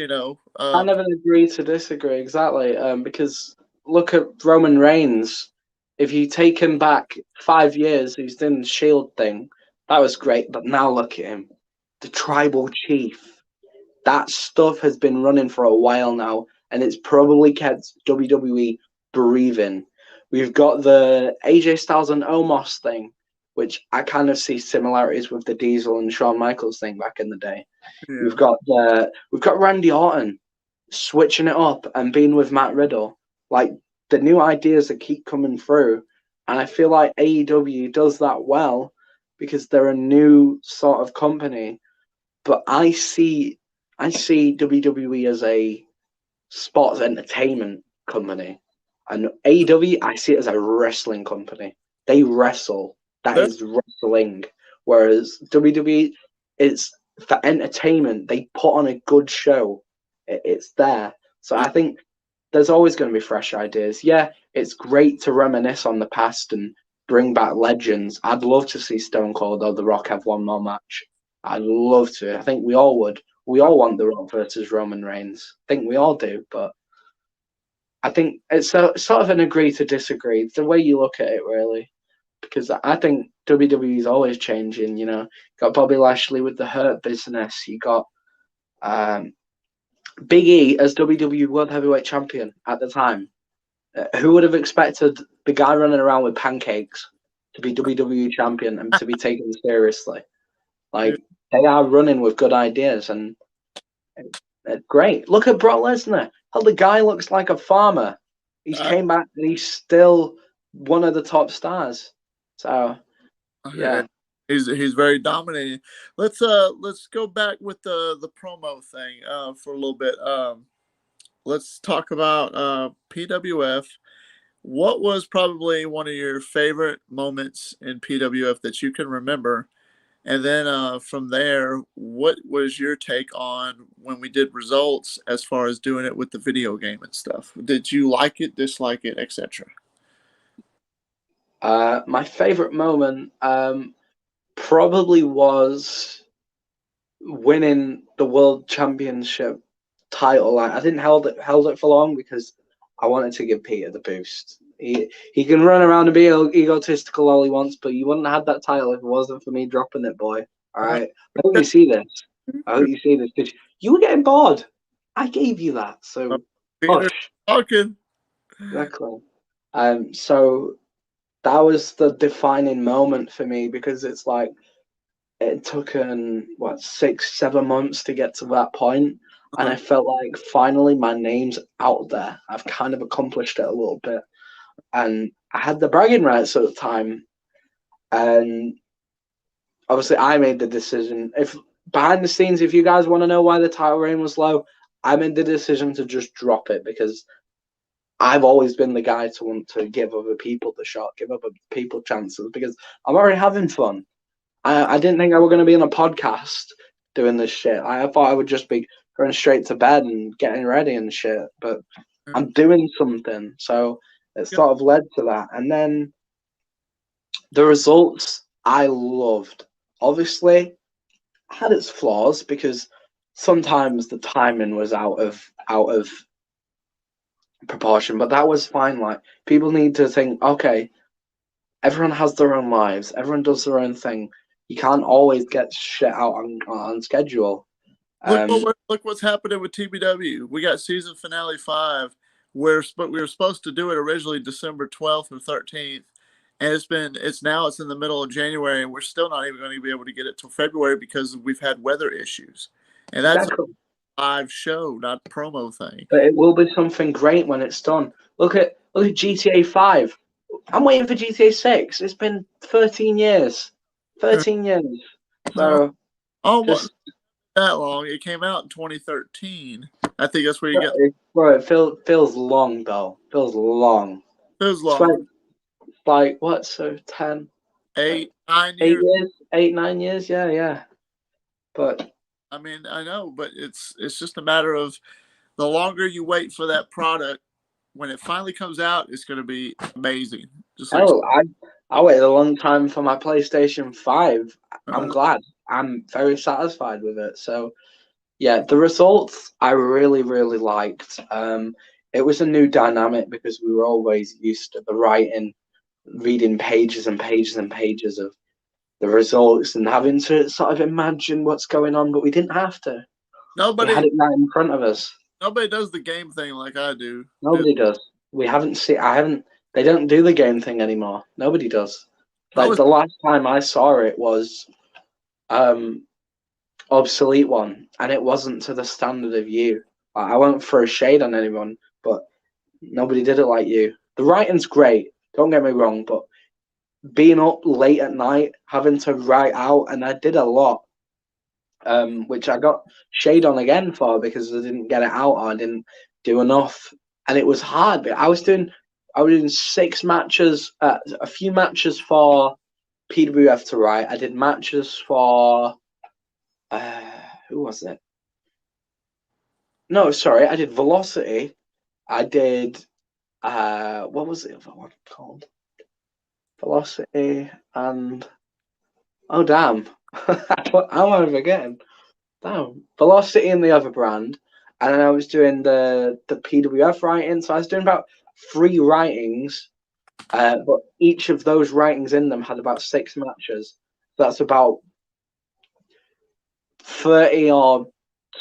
I never agree to disagree, exactly. Because look at Roman Reigns. If you take him back 5 years, he's done the Shield thing. That was great, but now look at him. The tribal chief. That stuff has been running for a while now, and it's probably kept WWE breathing. We've got the AJ Styles and Omos thing, which I kind of see similarities with the Diesel and Shawn Michaels thing back in the day. Yeah. We've got Randy Orton switching it up and being with Matt Riddle. Like, the new ideas that keep coming through, and I feel like AEW does that well because they're a new sort of company. But I see WWE as a sports entertainment company, and AEW, I see it as a wrestling company. They wrestle. That There- is wrestling. Whereas WWE, it's for entertainment. They put on a good show. It's there. So I think there's always going to be fresh ideas. Yeah, it's great to reminisce on the past and bring back legends. I'd love to see Stone Cold or The Rock have one more match. I'd love to. I think we all would. We all want The Rock versus Roman Reigns. I think we all do, but I think it's sort of an agree to disagree. It's the way you look at it, really. Because I think WWE is always changing. You know, got Bobby Lashley with the Hurt Business. You got Big E as WWE World Heavyweight Champion at the time. Who would have expected the guy running around with pancakes to be WWE champion and to be taken seriously? Like, they are running with good ideas, and it's great. Look at Brock Lesnar. How the guy looks like a farmer. He's came back and he's still one of the top stars. So, yeah. He's very dominating. Let's go back with the promo thing for a little bit. Let's talk about PWF. What was probably one of your favorite moments in PWF that you can remember? And then from there, what was your take on when we did results as far as doing it with the video game and stuff? Did you like it, dislike it, etc.? My favorite moment probably was winning the World Championship title. I didn't held it for long because I wanted to give Peter the boost. He can run around and be egotistical all he wants, but you wouldn't have had that title if it wasn't for me dropping it, boy. All right. I hope you see this. Because you were getting bored. I gave you that, so Peter talking. Exactly. So that was the defining moment for me because it's like it took 6-7 months to get to that point, and I felt like finally my name's out there. I've kind of accomplished it a little bit, and I had the bragging rights at the time, and obviously I made the decision. If behind the scenes, if you guys want to know why the title reign was low, I made the decision to just drop it because I've always been the guy to want to give other people the shot, give other people chances because I'm already having fun. I didn't think I were going to be on a podcast doing this shit. I thought I would just be going straight to bed and getting ready and shit, but I'm doing something. So it sort of led to that. And then the results I loved. Obviously, had its flaws because sometimes the timing was out of proportion, but that was fine. Like, people need to think, okay, everyone has their own lives, everyone does their own thing. You can't always get shit out on schedule. Look what's happening with TBW. We got season finale 5. We were supposed to do it originally December 12th or 13th, and it's in the middle of January, and we're still not even going to be able to get it till February because we've had weather issues. And that's Exactly. a live show, not a promo thing. But it will be something great when it's done. Look at GTA 5. I'm waiting for GTA 6. It's been 13 years. 13 years. So almost that long. It came out in 2013. I think that's where you get. Bro, it feels long though. Feels long. Feels long. It's like what? So 10, 8, 9 years. 8, 9 years. Yeah. But I mean, I know, but it's just a matter of the longer you wait for that product, when it finally comes out, it's going to be amazing. I waited a long time for my PlayStation 5. I'm glad. I'm very satisfied with it. So, yeah, the results I really, really liked. It was a new dynamic because we were always used to the writing, reading pages and pages and pages of the results and having to sort of imagine what's going on, but we didn't have to. We had it right in front of us. Nobody does the game thing like I do. Nobody does. We haven't seen. They don't do the game thing anymore. Nobody does. Like the last time I saw it was Obsolete One, and it wasn't to the standard of you. I won't throw shade on anyone, but nobody did it like you. The writing's great. Don't get me wrong, but being up late at night, having to write out, and I did a lot, which I got shade on again for because I didn't get it out or I didn't do enough, and it was hard. But I was doing 6 matches, a few matches for PWF to write. I did matches for who was it? No, sorry, I did Velocity. I did what was the other one called? Velocity and oh damn, how am I forgetting? Damn, Velocity and the other brand, and then I was doing the PWF writing. So I was doing about 3 writings, but each of those writings in them had about 6 matches. That's about 30 or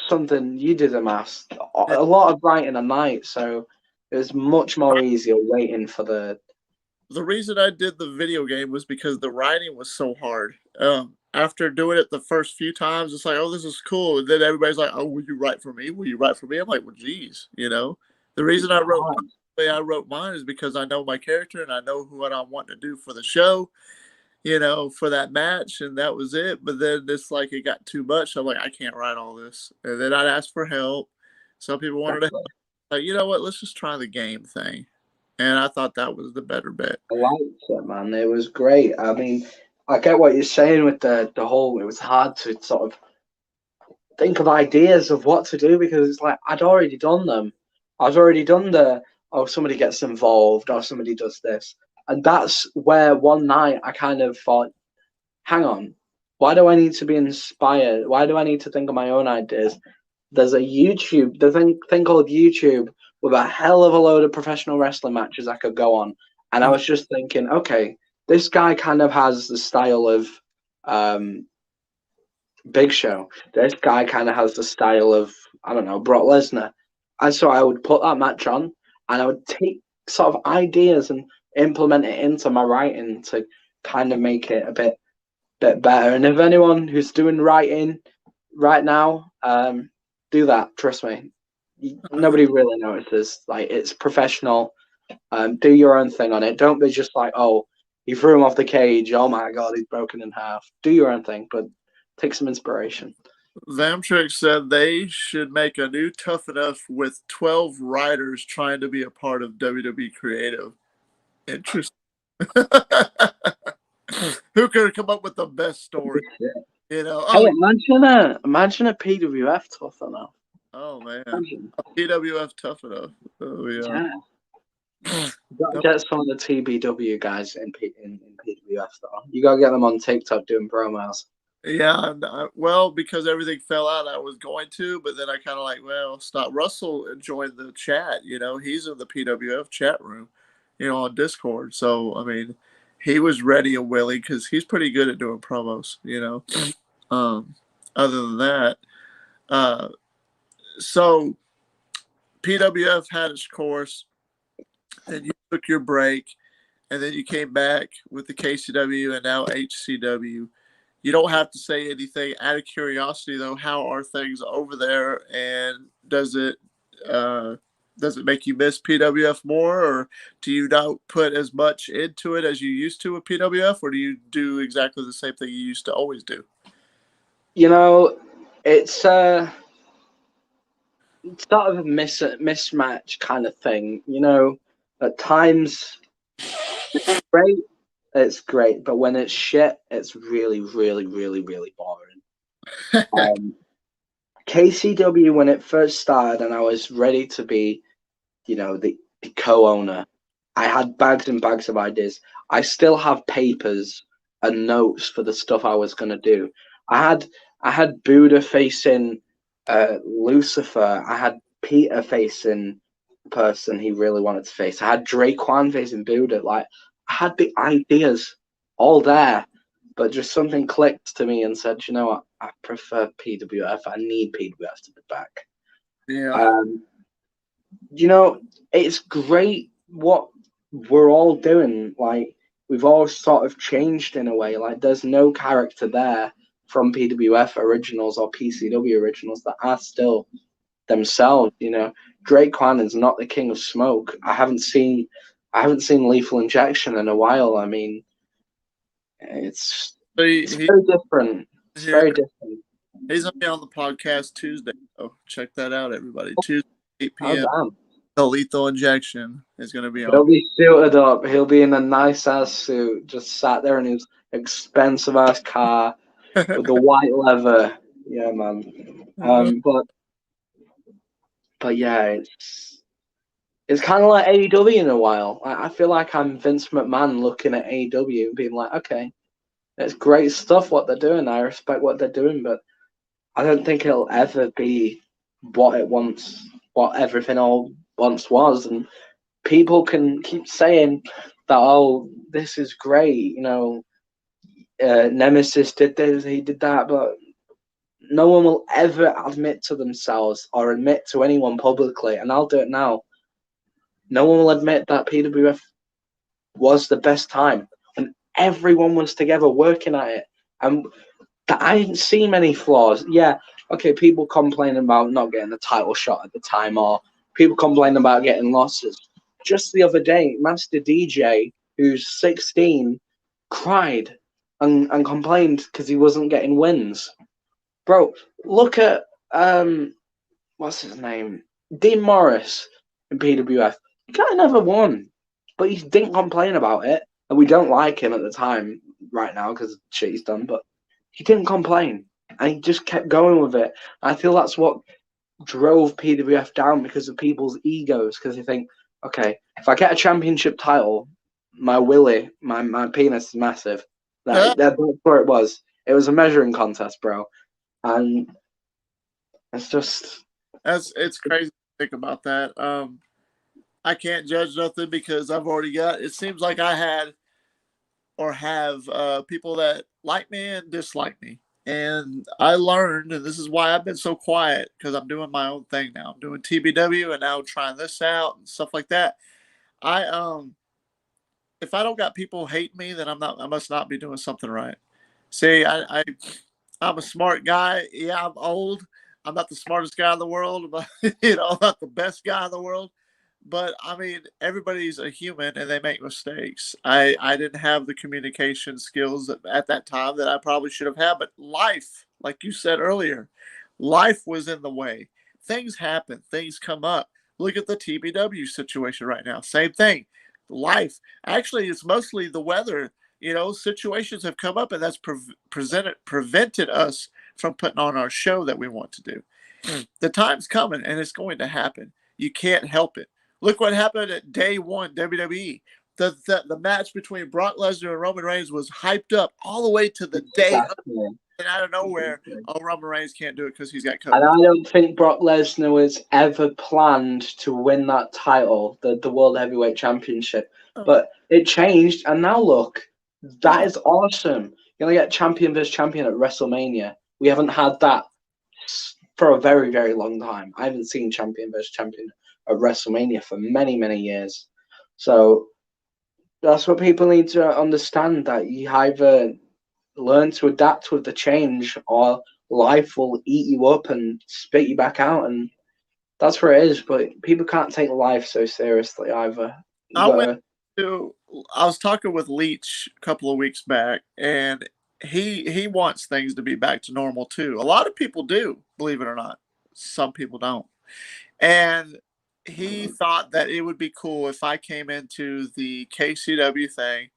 something. You did the maths. A lot of writing a night, so it was much more easier waiting for the. The reason I did the video game was because the writing was so hard. After doing it the first few times, it's like, oh, this is cool. And then everybody's like, oh, will you write for me? Will you write for me? I'm like, well, geez, you know. The reason I wrote the way I wrote mine is because I know my character and I know what I want to do for the show, you know, for that match, and that was it. But then it's like it got too much. I'm like, I can't write all this. And then I'd ask for help. Some people wanted to help. Like, you know what? Let's just try the game thing. And I thought that was the better bet. I liked it, man. It was great. I mean, I get what you're saying with the whole. It was hard to sort of think of ideas of what to do because it's like I'd already done them. I've already done the somebody gets involved or somebody does this, and that's where one night I kind of thought, hang on, why do I need to be inspired? Why do I need to think of my own ideas? There's the thing called YouTube with a hell of a load of professional wrestling matches I could go on. And I was just thinking, okay, this guy kind of has the style of Big Show. This guy kind of has the style of, I don't know, Brock Lesnar. And so I would put that match on and I would take sort of ideas and implement it into my writing to kind of make it a bit better. And if anyone who's doing writing right now, do that. Trust me. Nobody really notices. Like, it's professional. Do your own thing on it. Don't be just like, oh, he threw him off the cage. Oh my God, he's broken in half. Do your own thing, but take some inspiration. Zamtrick said they should make a new Tough Enough with 12 writers trying to be a part of WWE Creative. Interesting. Who could come up with the best story? You know, hey, imagine a PWF Tough Enough. Oh man, a PWF Tough Enough. Oh yeah. Get some of the TBW guys in PWF though. You gotta get them on TikTok doing promos. Yeah, well, because everything fell out, I was going to, but then I kind of like, well, stop. Russell joined the chat. You know, he's in the PWF chat room, you know, on Discord. So I mean, he was ready and willing because he's pretty good at doing promos. You know, other than that, so PWF had its course, and you took your break, and then you came back with the KCW and now HCW. You don't have to say anything. Out of curiosity, though, how are things over there, and does it make you miss PWF more, or do you not put as much into it as you used to with PWF, or do you do exactly the same thing you used to always do? You know, it's sort of a mismatch kind of thing. You know, at times it's great, but when it's shit, it's really, really, really, really boring. KCW, when it first started and I was ready to be, you know, the co-owner, I had bags and bags of ideas. I still have papers and notes for the stuff I was going to do. I had Buddha facing Lucifer. I had Peter facing the person he really wanted to face. I had Drake Kwan facing Buddha. Like, I had the ideas all there, but just something clicked to me and said, you know what, I prefer PWF. I need PWF to be back. Yeah. You know, it's great what we're all doing. Like, we've all sort of changed in a way. Like, there's no character there from PWF originals or PCW originals that are still themselves. You know, Drake Kwan is not the king of smoke. I haven't seen Lethal Injection in a while. I mean, it's very different. It's very different. He's gonna be on the podcast Tuesday, so check that out, everybody. Tuesday, 8 p.m. Oh, The Lethal Injection is gonna be on. He'll be suited up. He'll be in a nice ass suit, just sat there in his expensive ass car with the white leather. Yeah, man. But yeah, it's kind of like AEW in a while. I feel like I'm Vince McMahon looking at AEW and being like, okay, it's great stuff what they're doing. I respect what they're doing, but I don't think it'll ever be what it once, what everything all once was. And people can keep saying that, oh, this is great, Nemesis did this, he did that, but no one will ever admit to themselves or admit to anyone publicly, and I'll do it now. No one will admit that PWF was the best time when everyone was together working at it. And I didn't see many flaws. Yeah, okay, people complaining about not getting the title shot at the time, or people complaining about getting losses. Just the other day, Master DJ, who's 16, cried and complained because he wasn't getting wins. Bro, look at what's his name? Dean Morris in PWF. He kind of never won, but he didn't complain about it. And we don't like him at the time right now because shit he's done, but he didn't complain. And he just kept going with it. I feel that's what drove PWF down because of people's egos. Because they think, okay, if I get a championship title, my willy, my penis is massive. That's where it was. It was a measuring contest, bro. And it's just... It's crazy to think about that. I can't judge nothing because I've already got. It seems like I had or have people that like me and dislike me, and I learned, and this is why I've been so quiet because I'm doing my own thing now. I'm doing TBW and now trying this out and stuff like that. I if I don't got people hate me, then I must not be doing something right. See, I'm a smart guy. Yeah, I'm old. I'm not the smartest guy in the world, but I'm not the best guy in the world. But I mean, everybody's a human and they make mistakes. I didn't have the communication skills at that time that I probably should have had. But life, like you said earlier, life was in the way. Things happen. Things come up. Look at the TBW situation right now. Same thing. Life. Actually, it's mostly the weather. Situations have come up, and that's prevented us from putting on our show that we want to do. The time's coming, and it's going to happen. You can't help it. Look what happened at day one WWE. The match between Brock Lesnar and Roman Reigns was hyped up all the way to the day of, and out of nowhere, Roman Reigns can't do it because he's got COVID. And I don't think Brock Lesnar was ever planned to win that title, the World Heavyweight Championship. But it changed, and now look, that is awesome. You're going to get champion versus champion at WrestleMania. We haven't had that for a very, very long time. I haven't seen champion versus champion at WrestleMania for many, many years. So that's what people need to understand, that you either learn to adapt with the change or life will eat you up and spit you back out. And that's where it is. But people can't take life so seriously either. I was talking with Leach a couple of weeks back, and he wants things to be back to normal too. A lot of people do, believe it or not. Some people don't. And he thought that it would be cool if I came into the KCW thing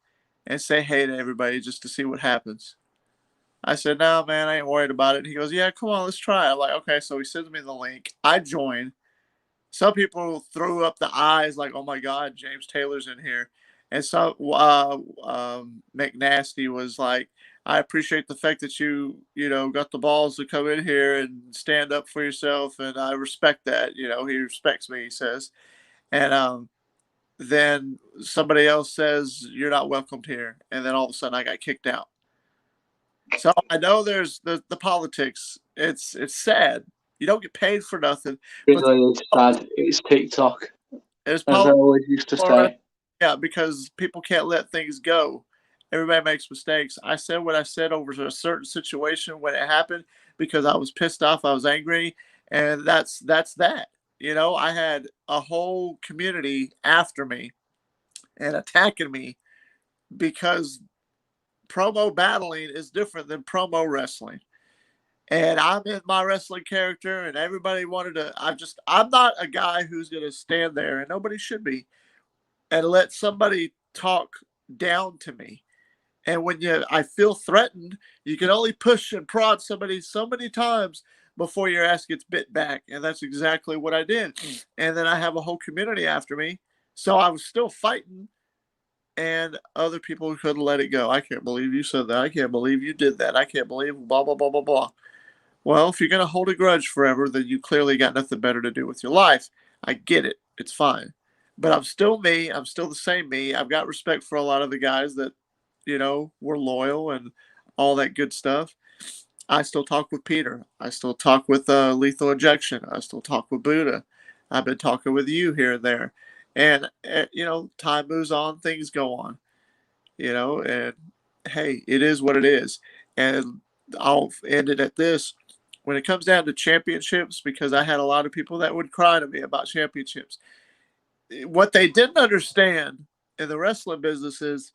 and say hey to everybody just to see what happens. I said, no, man, I ain't worried about it. He goes, yeah, come on, let's try it. I'm like, okay. So he sends me the link. I join. Some people threw up the eyes like, oh my God, James Taylor's in here. And some McNasty was like, I appreciate the fact that you got the balls to come in here and stand up for yourself. And I respect that. He respects me, he says. And then somebody else says, you're not welcomed here. And then all of a sudden I got kicked out. So I know there's the politics. It's sad. You don't get paid for nothing. Really, it's sad. It's TikTok. As I always used to say. Yeah, because people can't let things go. Everybody makes mistakes. I said what I said over a certain situation when it happened because I was pissed off. I was angry, and that's that. I had a whole community after me and attacking me because promo battling is different than promo wrestling. And I'm in my wrestling character, and everybody wanted to. I'm not a guy who's going to stand there, and nobody should be, and let somebody talk down to me And when I feel threatened, you can only push and prod somebody so many times before your ass gets bit back. And that's exactly what I did. And then I have a whole community after me. So I was still fighting, and other people couldn't let it go. I can't believe you said that. I can't believe you did that. I can't believe blah, blah, blah, blah, blah. Well, if you're going to hold a grudge forever, then you clearly got nothing better to do with your life. I get it. It's fine. But I'm still me. I'm still the same me. I've got respect for a lot of the guys that, were loyal and all that good stuff. I still talk with Peter. I still talk with Lethal Injection. I still talk with Buddha. I've been talking with you here and there. And, time moves on, things go on, and hey, it is what it is. And I'll end it at this. When it comes down to championships, because I had a lot of people that would cry to me about championships, what they didn't understand in the wrestling business is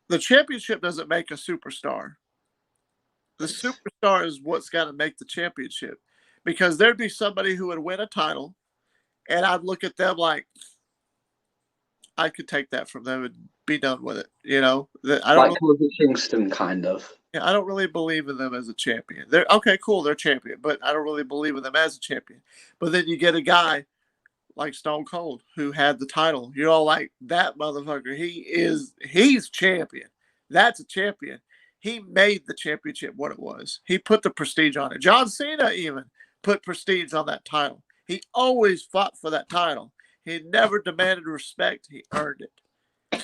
the championship doesn't make a superstar. The superstar is what's got to make the championship, because there'd be somebody who would win a title, and I'd look at them like I could take that from them and be done with it. I don't Like Kofi Kingston, kind of. Yeah, I don't really believe in them as a champion. They're okay, cool, they're champion, but I don't really believe in them as a champion. But then you get a guy like Stone Cold who had the title. You're all like, that motherfucker, he's champion. That's a champion. He made the championship what it was. He put the prestige on it. John Cena even put prestige on that title. He always fought for that title. He never demanded respect. He earned it.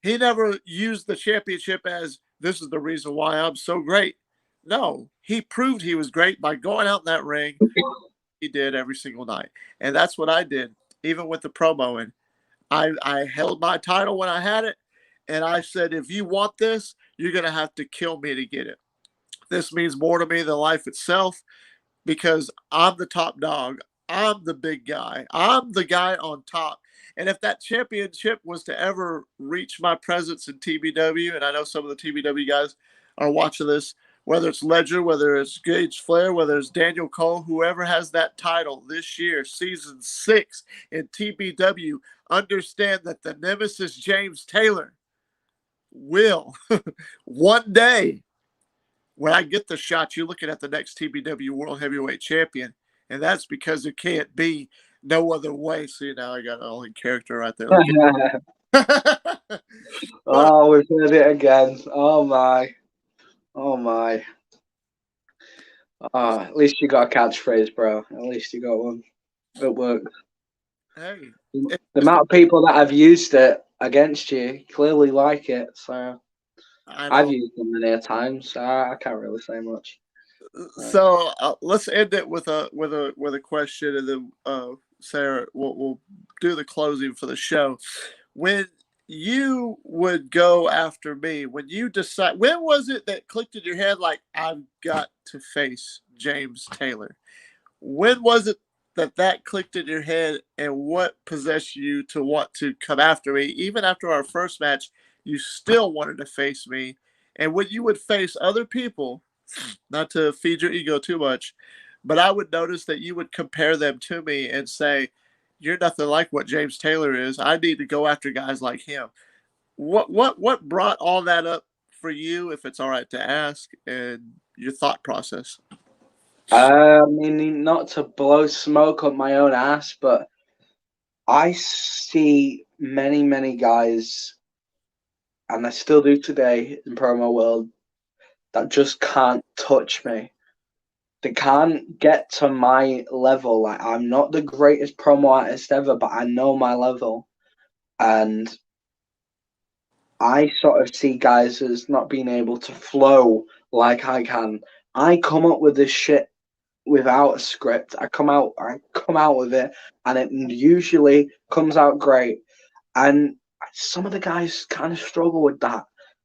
He never used the championship as, this is the reason why I'm so great. No, he proved he was great by going out in that ring. He did every single night. And that's what I did, even with the promo. And I held my title when I had it. And I said, if you want this, you're going to have to kill me to get it. This means more to me than life itself, because I'm the top dog. I'm the big guy. I'm the guy on top. And if that championship was to ever reach my presence in TBW, and I know some of the TBW guys are watching this, whether it's Ledger, whether it's Gage Flair, whether it's Daniel Cole, whoever has that title this year, season 6 in TBW, understand that the Nemesis James Taylor will one day, when I get the shot, you're looking at the next TBW World Heavyweight Champion. And that's because it can't be no other way. See, now I got all in character right there. Oh, we've heard it again. Oh my. Oh my. Oh, at least you got a catchphrase, bro. At least you got one. It works. Hey, The amount of people that have used it against you clearly like it. So I've used them many a time, so I can't really say much. So let's end it with a question, and then Sarah, we'll do the closing for the show. When you would go after me, when you decide, when was it that clicked in your head like, I've got to face James Taylor? When was it that clicked in your head, and what possessed you to want to come after me? Even after our first match, you still wanted to face me. And when you would face other people, not to feed your ego too much, but I would notice that you would compare them to me and say, you're nothing like what James Taylor is. I need to go after guys like him. What brought all that up for you, if it's all right to ask, and your thought process? I mean, not to blow smoke up my own ass, but I see many, many guys, and I still do today in promo world, that just can't touch me. They can't get to my level. Like, I'm not the greatest promo artist ever, but I know my level. And I sort of see guys as not being able to flow like I can. I come up with this shit without a script. I come out with it, and it usually comes out great. And some of the guys kind of struggle with that.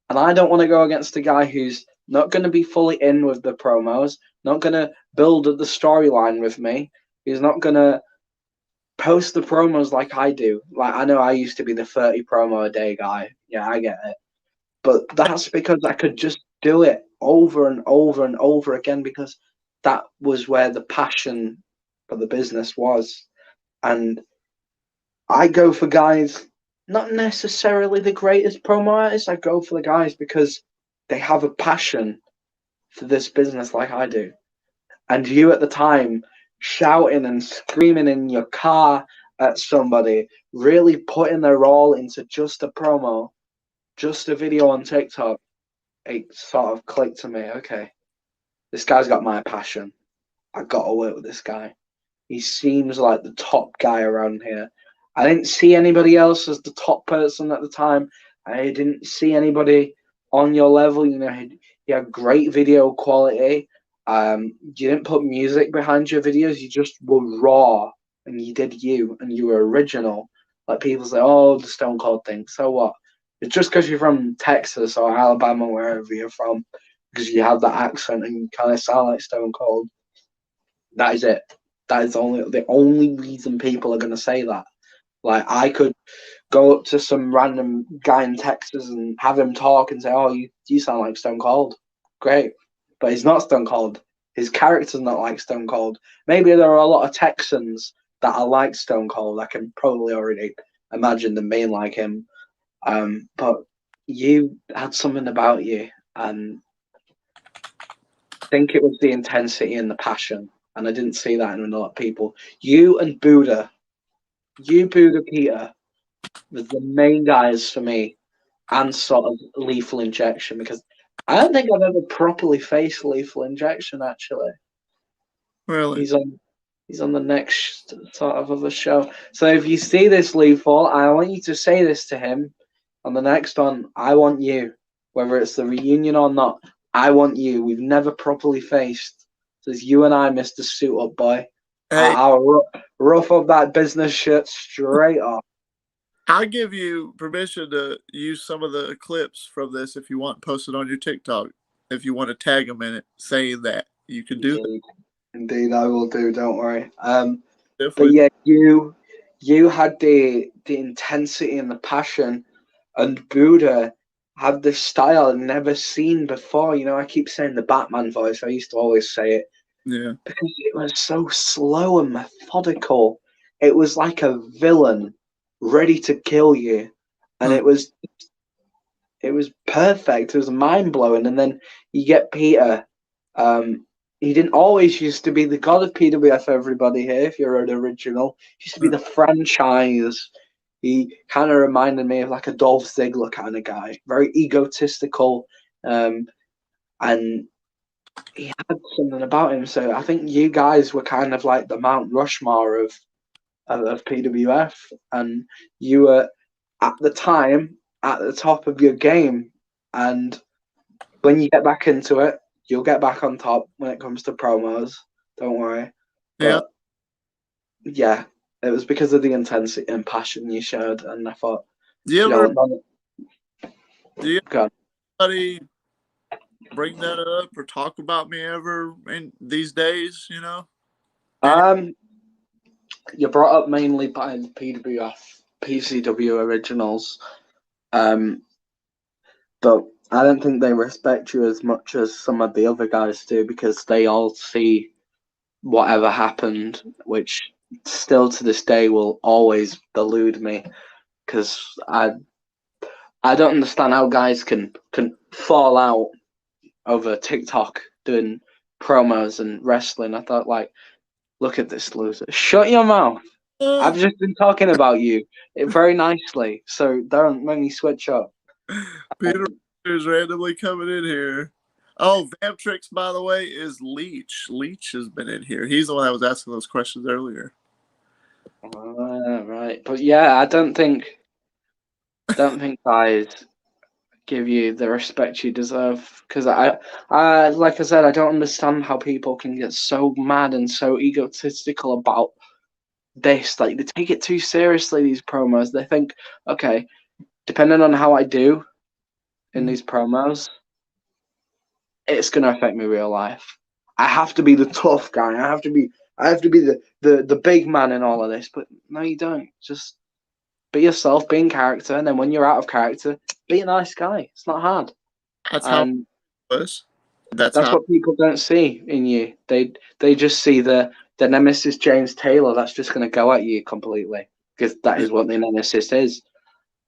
And I don't want to go against a guy who's not going to be fully in with the promos, not going to build the storyline with me, who's not going to post the promos like I do. Like, I know I used to be the 30 promo a day guy. Yeah, I get it. But that's because I could just do it over and over and over again, because that was where the passion for the business was. And I go for guys not necessarily the greatest promo artists. I go for the guys because they have a passion for this business like I do. And you at the time shouting and screaming in your car at somebody, really putting their all into just a promo, just a video on TikTok, it sort of clicked to me, okay, this guy's got my passion. I gotta work with this guy. He seems like the top guy around here. I didn't see anybody else as the top person at the time. I didn't see anybody on your level. You know, he had great video quality. You didn't put music behind your videos. You just were raw, and you did you, and you were original. Like people say, oh, the Stone Cold thing. So what? It's just because you're from Texas or Alabama, wherever you're from, because you have that accent and you kind of sound like Stone Cold. That is it. That is the only reason people are going to say that. Like, I could go up to some random guy in Texas and have him talk and say, oh, you sound like Stone Cold. Great. But he's not Stone Cold. His character's not like Stone Cold. Maybe there are a lot of Texans that are like Stone Cold. I can probably already imagine them being like him. But you had something about you, and I think it was the intensity and the passion. And I didn't see that in a lot of people. You and Buddha Peter, was the main guys for me, and sort of Lethal Injection, because I don't think I've ever properly faced Lethal Injection. Actually, Really? he's on the next sort of other show. So if you see this, Lethal, I want you to say this to him on the next one. I want you, whether it's the reunion or not. I want you. We've never properly faced. So it's you and I, Mr. Suit Up Boy. Hey, I'll rough up that business shirt straight off. I'll give you permission to use some of the clips from this if you want, posted on your TikTok. If you want to tag them in it, saying that you can do that. Indeed, I will do. Don't worry. But Definitely. yeah, you had the intensity and the passion, and Buddha had this style I'd never seen before. You know, I keep saying the Batman voice. I used to always say it Yeah. because it was so slow and methodical. It was like a villain ready to kill you, and Huh. it was perfect. It was mind blowing. And then you get Peter. He didn't always used to be the god of PWF. Everybody here, if you're an original, he used to be the franchise. He kind of reminded me of like a Dolph Ziggler kind of guy, very egotistical, and he had something about him. So I think you guys were kind of like the Mount Rushmore of PWF, and you were at the time at the top of your game. And when you get back into it, you'll get back on top when it comes to promos. Don't worry. Yeah. But yeah, it was because of the intensity and passion you showed, and I thought, Do you you ever know, do you go on. anybody bring that up or talk about me ever in these days? You know. You're brought up mainly by the PWF, PCW originals, but I don't think they respect you as much as some of the other guys do, because they all see whatever happened, which still to this day will always elude me, because I don't understand how guys can fall out over TikTok doing promos and wrestling. I thought, like, look at this loser. Shut your mouth. I've just been talking about you very nicely, so don't make me switch up. Peter is randomly coming in here. Oh, Vamptrix, by the way, is Leech. Leech has been in here. He's the one that was asking those questions earlier. Right, but yeah, I don't think guys give you the respect you deserve, because I like I said, I don't understand how people can get so mad and so egotistical about this. Like, they take it too seriously, these promos. They think, okay, depending on how I do in these promos, it's gonna affect my real life. I have to be the tough guy. I have to be the big man in all of this. But no, you don't. Just be yourself, be in character, and then when you're out of character, be a nice guy. It's not hard. That's how it And was. That's that's how. what people don't see in you. They just see the Nemesis James Taylor that's just gonna go at you completely, because that is what the Nemesis is.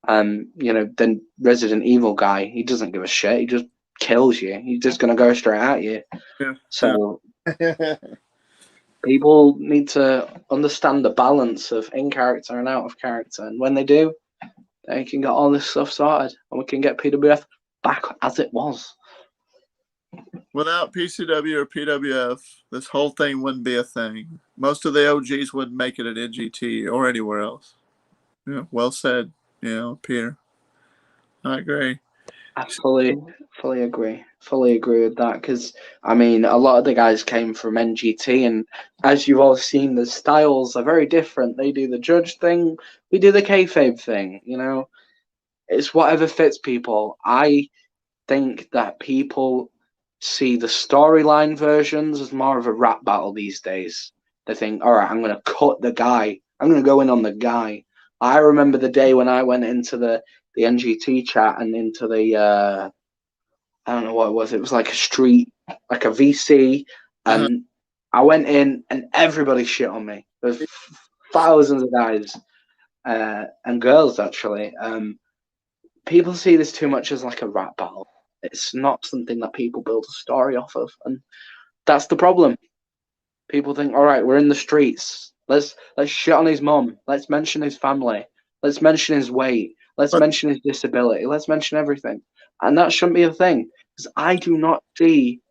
The Resident Evil guy, he doesn't give a shit. He just kills you. He's just gonna go straight at you. Yeah. So Yeah. people need to understand the balance of in character and out of character, and when they do, they can get all this stuff sorted, and we can get PWF back as it was. Without PCW or PWF, this whole thing wouldn't be a thing. Most of the OGs wouldn't make it at NGT or anywhere else. Yeah, well said, Peter. I agree. I fully agree. Fully agree with that because I mean, a lot of the guys came from NGT, and as you've all seen, the styles are very different. They do the judge thing, we do the kayfabe thing. It's whatever fits people. I think that people see the storyline versions as more of a rap battle these days. They think, all right, I'm going to cut the guy. I'm going to go in on the guy. I remember the day when I went into the NGT chat and into the, I don't know what it was. It was like a street, like a VC. And I went in and everybody shit on me. There's thousands of guys and girls, actually. People see this too much as like a rap battle. It's not something that people build a story off of, and that's the problem. People think, all right, we're in the streets. Let's shit on his mum. Let's mention his family. Let's mention his weight. Let's mention his disability. Let's mention everything, and that shouldn't be a thing because I do not see.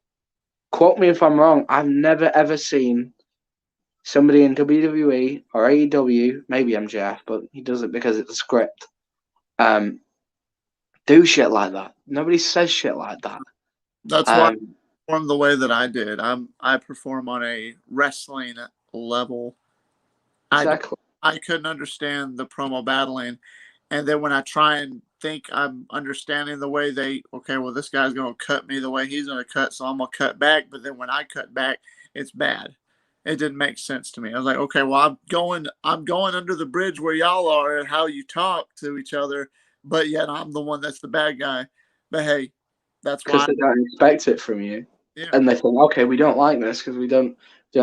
Quote me if I'm wrong. I've never ever seen somebody in WWE or AEW, maybe MJF, but he does it because it's a script. Do shit like that. Nobody says shit like that. That's why I perform the way that I did. I perform on a wrestling level. Exactly. I couldn't understand the promo battling, and then when I try and think I'm understanding the way this guy's going to cut me the way he's going to cut, so I'm going to cut back. But then when I cut back, it's bad. It didn't make sense to me. I was like, okay, well, I'm going under the bridge where y'all are and how you talk to each other, but yet I'm the one that's the bad guy. But hey, that's why because they don't expect it from you, and they think, okay, we don't like this because we don't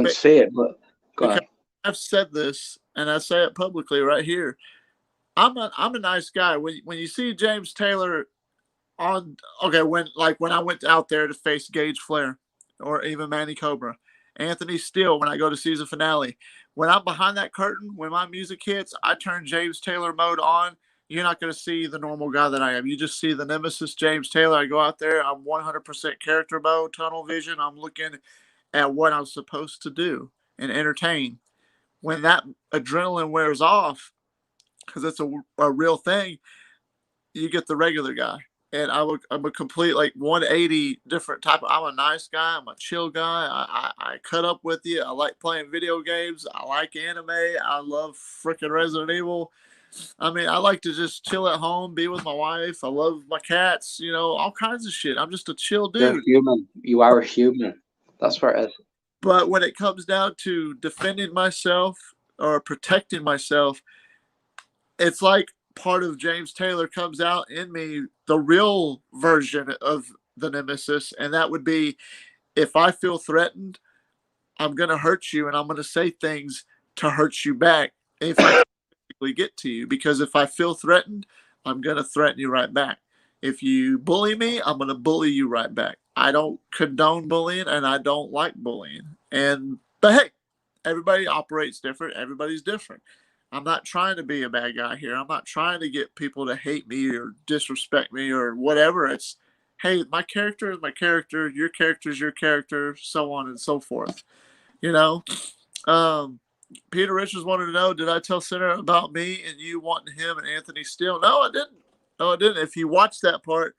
see it. But go ahead. I've said this, and I say it publicly right here. I'm a nice guy. When you see James Taylor when I went out there to face Gage Flair or even Manny Cobra, Anthony Steele when I go to season finale, when I'm behind that curtain, when my music hits, I turn James Taylor mode on. You're not going to see the normal guy that I am. You just see the Nemesis James Taylor. I go out there, I'm 100% character mode, tunnel vision. I'm looking at what I'm supposed to do and entertain. When that adrenaline wears off, because it's a real thing, you get the regular guy. And I'm a complete 180 different type. I'm a nice guy. I'm a chill guy. I cut up with you. I like playing video games. I like anime. I love freaking Resident Evil. I mean, I like to just chill at home, be with my wife. I love my cats. All kinds of shit. I'm just a chill dude. You're a human. You are a human. That's where it is. But when it comes down to defending myself or protecting myself, it's like part of James Taylor comes out in me, the real version of the Nemesis, and that would be if I feel threatened, I'm going to hurt you and I'm going to say things to hurt you back if I get to you. Because if I feel threatened, I'm going to threaten you right back. If you bully me, I'm going to bully you right back. I don't condone bullying and I don't like bullying. But hey, everybody operates different. Everybody's different. I'm not trying to be a bad guy here. I'm not trying to get people to hate me or disrespect me or whatever. It's, hey, my character is my character. Your character is your character, so on and so forth. Peter Richards wanted to know, did I tell Sinner about me and you wanting him and Anthony Steele? No, I didn't. No, I didn't. If you watch that part,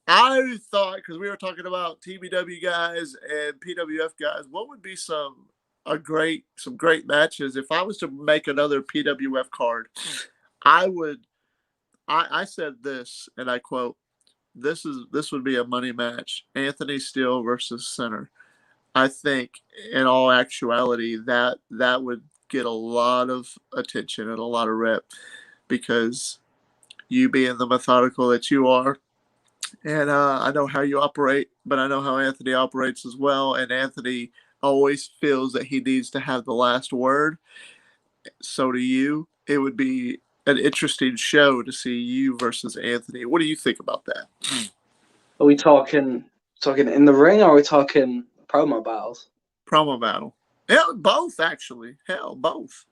I thought, because we were talking about TBW guys and PWF guys, what would be some great matches if I was to make another PWF card? I said this, and I quote, this would be a money match, Anthony Steele versus Sinner. I think in all actuality that would get a lot of attention and a lot of rep, because you being the methodical that you are, and I know how you operate, but I know how Anthony operates as well. And Anthony always feels that he needs to have the last word. So do you. It would be an interesting show to see you versus Anthony. What do you think about that? Are we talking in the ring, or are we talking promo battles? Promo battle. Yeah, both actually. Hell, both.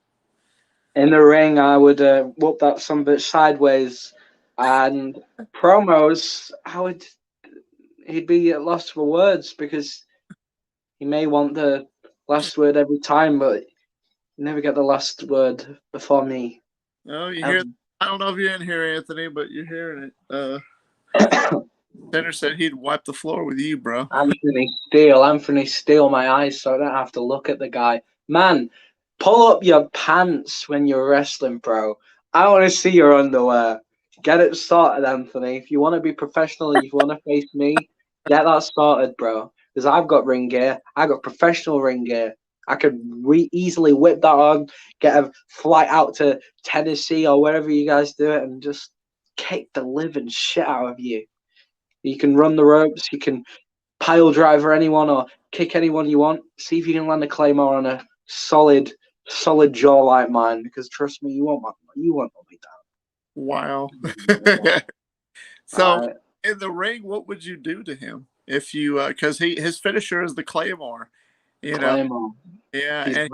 In the ring, I would whoop that some bitch sideways, and promos, he'd be at loss for words because he may want the last word every time, but you never get the last word before me. Oh, you hear? I don't know if you're in here, Anthony, but you're hearing it. Tanner said he'd wipe the floor with you, bro. Anthony Steele, my eyes, so I don't have to look at the guy. Man, pull up your pants when you're wrestling, bro. I want to see your underwear. Get it started, Anthony. If you want to be professional and if you want to face me, get that started, bro. Because I've got ring gear. I got professional ring gear. I could easily whip that on, get a flight out to Tennessee or wherever you guys do it, and just kick the living shit out of you. You can run the ropes. You can pile driver anyone or kick anyone you want. See if you can land a claymore on a solid jaw like mine. Because trust me, you won't let me down. Wow. So in the ring, what would you do to him if you? Because his finisher is the claymore. You know. Claymore. Yeah, He's and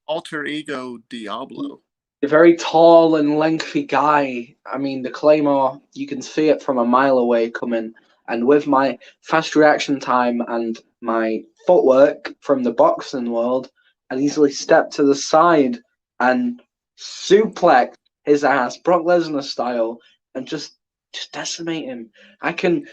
alter ego Diablo. A very tall and lengthy guy. I mean, the claymore, you can see it from a mile away coming. And with my fast reaction time and my footwork from the boxing world, I'd easily step to the side and suplex his ass, Brock Lesnar style, and just decimate him. I can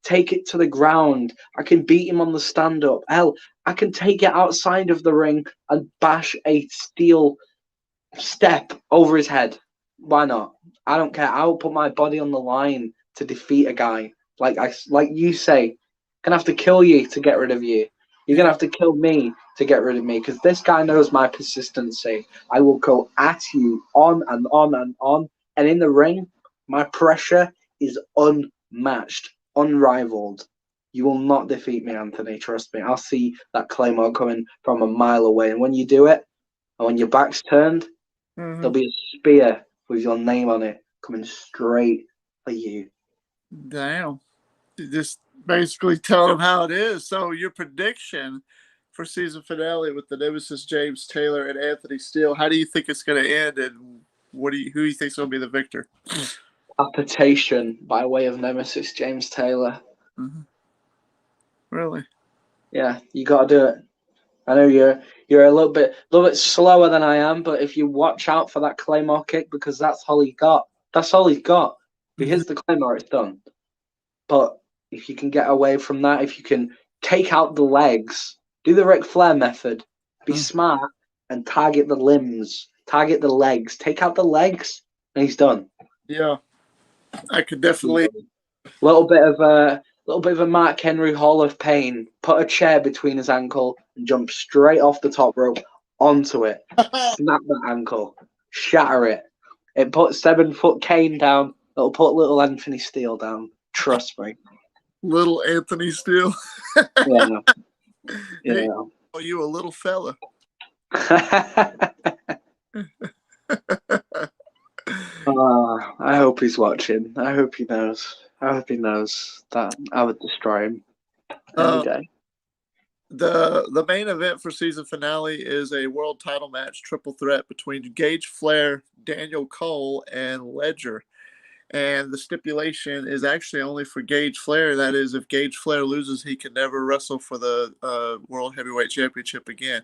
take it to the ground. I can beat him on the stand up. Hell, I can take it outside of the ring and bash a steel step over his head. Why not? I don't care. I'll put my body on the line to defeat a guy. Like you say, gonna have to kill you to get rid of you. You're gonna have to kill me to get rid of me because this guy knows my persistency. I will go at you on and on and on. And in the ring, my pressure is unmatched, unrivaled. You will not defeat me, Anthony. Trust me. I'll see that claymore coming from a mile away. And when you do it, and when your back's turned, there'll be a spear with your name on it coming straight for you. Damn. Just basically tell them how it is. So your prediction for season finale with the Nemesis James Taylor and Anthony Steele, how do you think it's going to end, and who do you think is going to be the victor? Capitation by way of Nemesis James Taylor. Mm-hmm. Really? Yeah, you got to do it. I know you're a little bit slower than I am, but if you watch out for that claymore kick, because that's all he got. That's all he's got. If he hits the claymore, it's done. But if you can get away from that, if you can take out the legs, do the Ric Flair method, be smart and target the limbs, target the legs, take out the legs, and he's done. Yeah, I could definitely. Little bit of a Mark Henry Hall of Pain. Put a chair between his ankle and jump straight off the top rope onto it. Snap that ankle, shatter it. It put 7 foot Kane down. It'll put little Anthony Steele down. Trust me. Little Anthony Steele. Yeah. Hey, oh, you a little fella. I hope he's watching. I hope he knows. I hope he knows that I would destroy him any day. The main event for season finale is a world title match, triple threat between Gage Flair, Daniel Cole, and Ledger. And the stipulation is actually only for Gage Flair. That is, if Gage Flair loses, he can never wrestle for the World Heavyweight Championship again.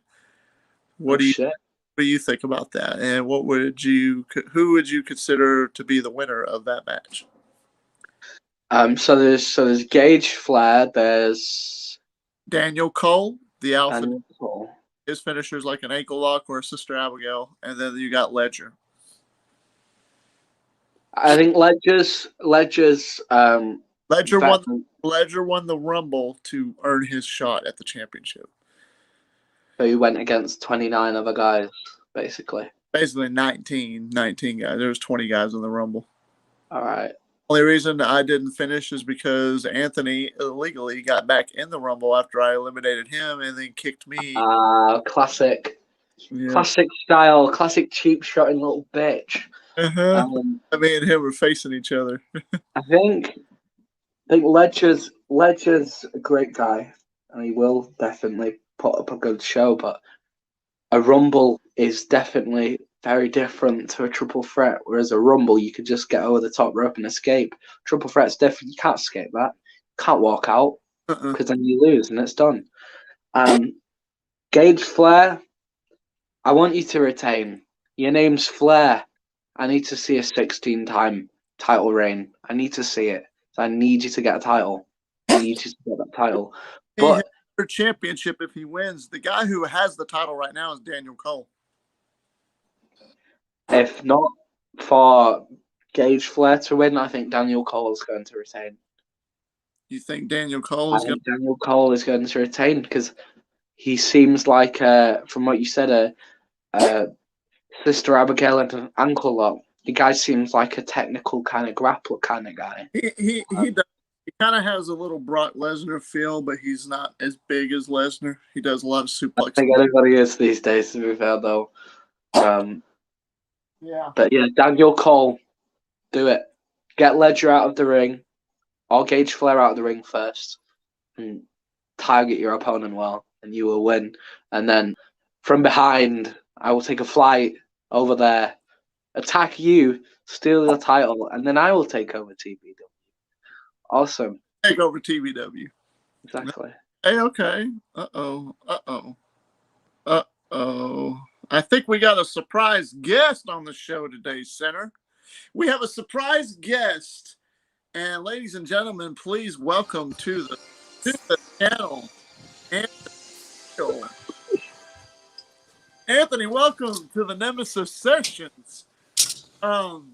What do you think about that? And who would you consider to be the winner of that match? So there's Gage Flair. There's Daniel Cole, the Alpha. Daniel Cole. His finisher is like an ankle lock or a Sister Abigail, and then you got Ledger. I think Ledger won the Rumble to earn his shot at the championship. So he went against 29 other guys, basically. Basically 19 guys. There was 20 guys in the Rumble. All right. Only reason I didn't finish is because Anthony illegally got back in the Rumble after I eliminated him and then kicked me. Classic. Yeah. Classic style. Classic cheap shotting little bitch. Uh-huh. Um, Me and him were facing each other. I think Ledger's a great guy, and he will definitely put up a good show. But a Rumble is definitely very different to a triple threat. Whereas a Rumble, you could just get over the top rope and escape. Triple threat's different. You can't escape that. Can't walk out Uh-uh. because then you lose and it's done. Gage Flair, I want you to retain. Your name's Flair. I need to see a 16-time title reign. I need to see it. I need you to get a title. I need you to get that title. He has But a championship if he wins. The guy who has the title right now is Daniel Cole. if not for Gage Flair to win, I think Daniel Cole is going to retain. You think Daniel Cole I is going think Daniel Cole is going to retain because he seems like, from what you said, Sister Abigail and Uncle Lot. The guy seems like a technical kind of grappler kind of guy. He does. He kind of has a little Brock Lesnar feel, but he's not as big as Lesnar. He does a lot of I suplex. think everybody is these days, to be fair, though. Yeah. But yeah, Daniel Cole, do it. Get Ledger out of the ring, or Gage Flair out of the ring first, and target your opponent well, and you will win. And then from behind, I will take a flight over there, attack you, steal your title, and then I will take over TBW. Awesome. Take over TBW. Exactly. Hey, okay. Uh-oh. Uh-oh. Uh-oh. I think we got a surprise guest on the show today, Sinner. We have a surprise guest. And ladies and gentlemen, please welcome to the channel, Anthony. Anthony, welcome to the Nemesis Sessions. Hello.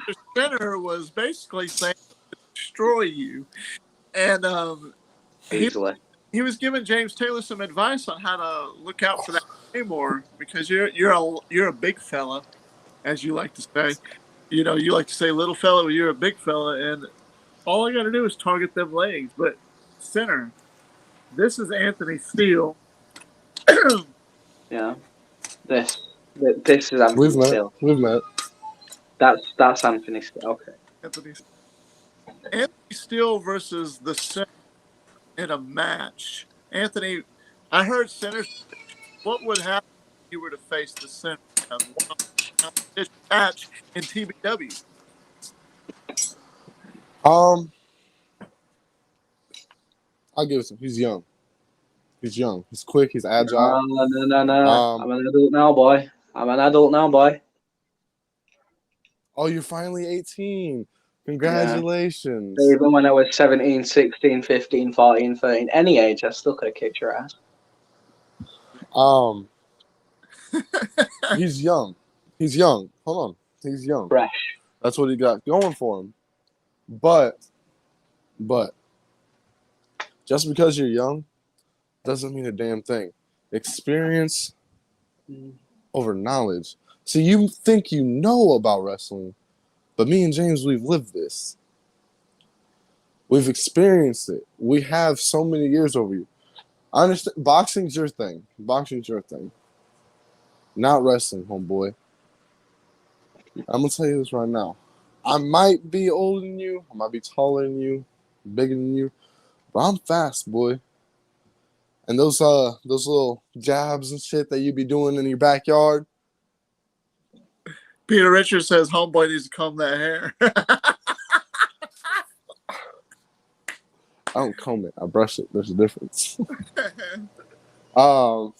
The Sinner was basically saying to destroy you. And Easily. he was giving James Taylor some advice on how to look out for that more because you're a big fella, as you like to say. You know, you like to say little fella, but you're a big fella, and all I got to do is target them legs. But Sinner, this is Anthony Steele. Yeah. This is Anthony We've met. Steele. We've met. That's Anthony Steele. Okay. Anthony Steele versus the Sinner in a match. Anthony, I heard Sinner. What would happen if you were to face the Sinner in a competition match in TBW? I'll give it to him. He's young. He's young. He's quick. He's agile. No. I'm an adult now, boy. Oh, you're finally 18. Congratulations. Yeah. Even when I was 17, 16, 15, 14, 13, any age, I still could have kicked your ass. He's young. He's young. Hold on. He's young. Fresh. That's what he got going for him. But just because you're young doesn't mean a damn thing. Experience over knowledge. See, you think you know about wrestling, but me and James, we've lived this. We've experienced it. We have so many years over you. I understand. Boxing's your thing. Not wrestling, homeboy. I'm going to tell you this right now. I might be older than you. I might be taller than you, bigger than you, but I'm fast, boy. And those little jabs and shit that you be doing in your backyard. Peter Richards says homeboy needs to comb that hair. I don't comb it. I brush it. There's a difference. But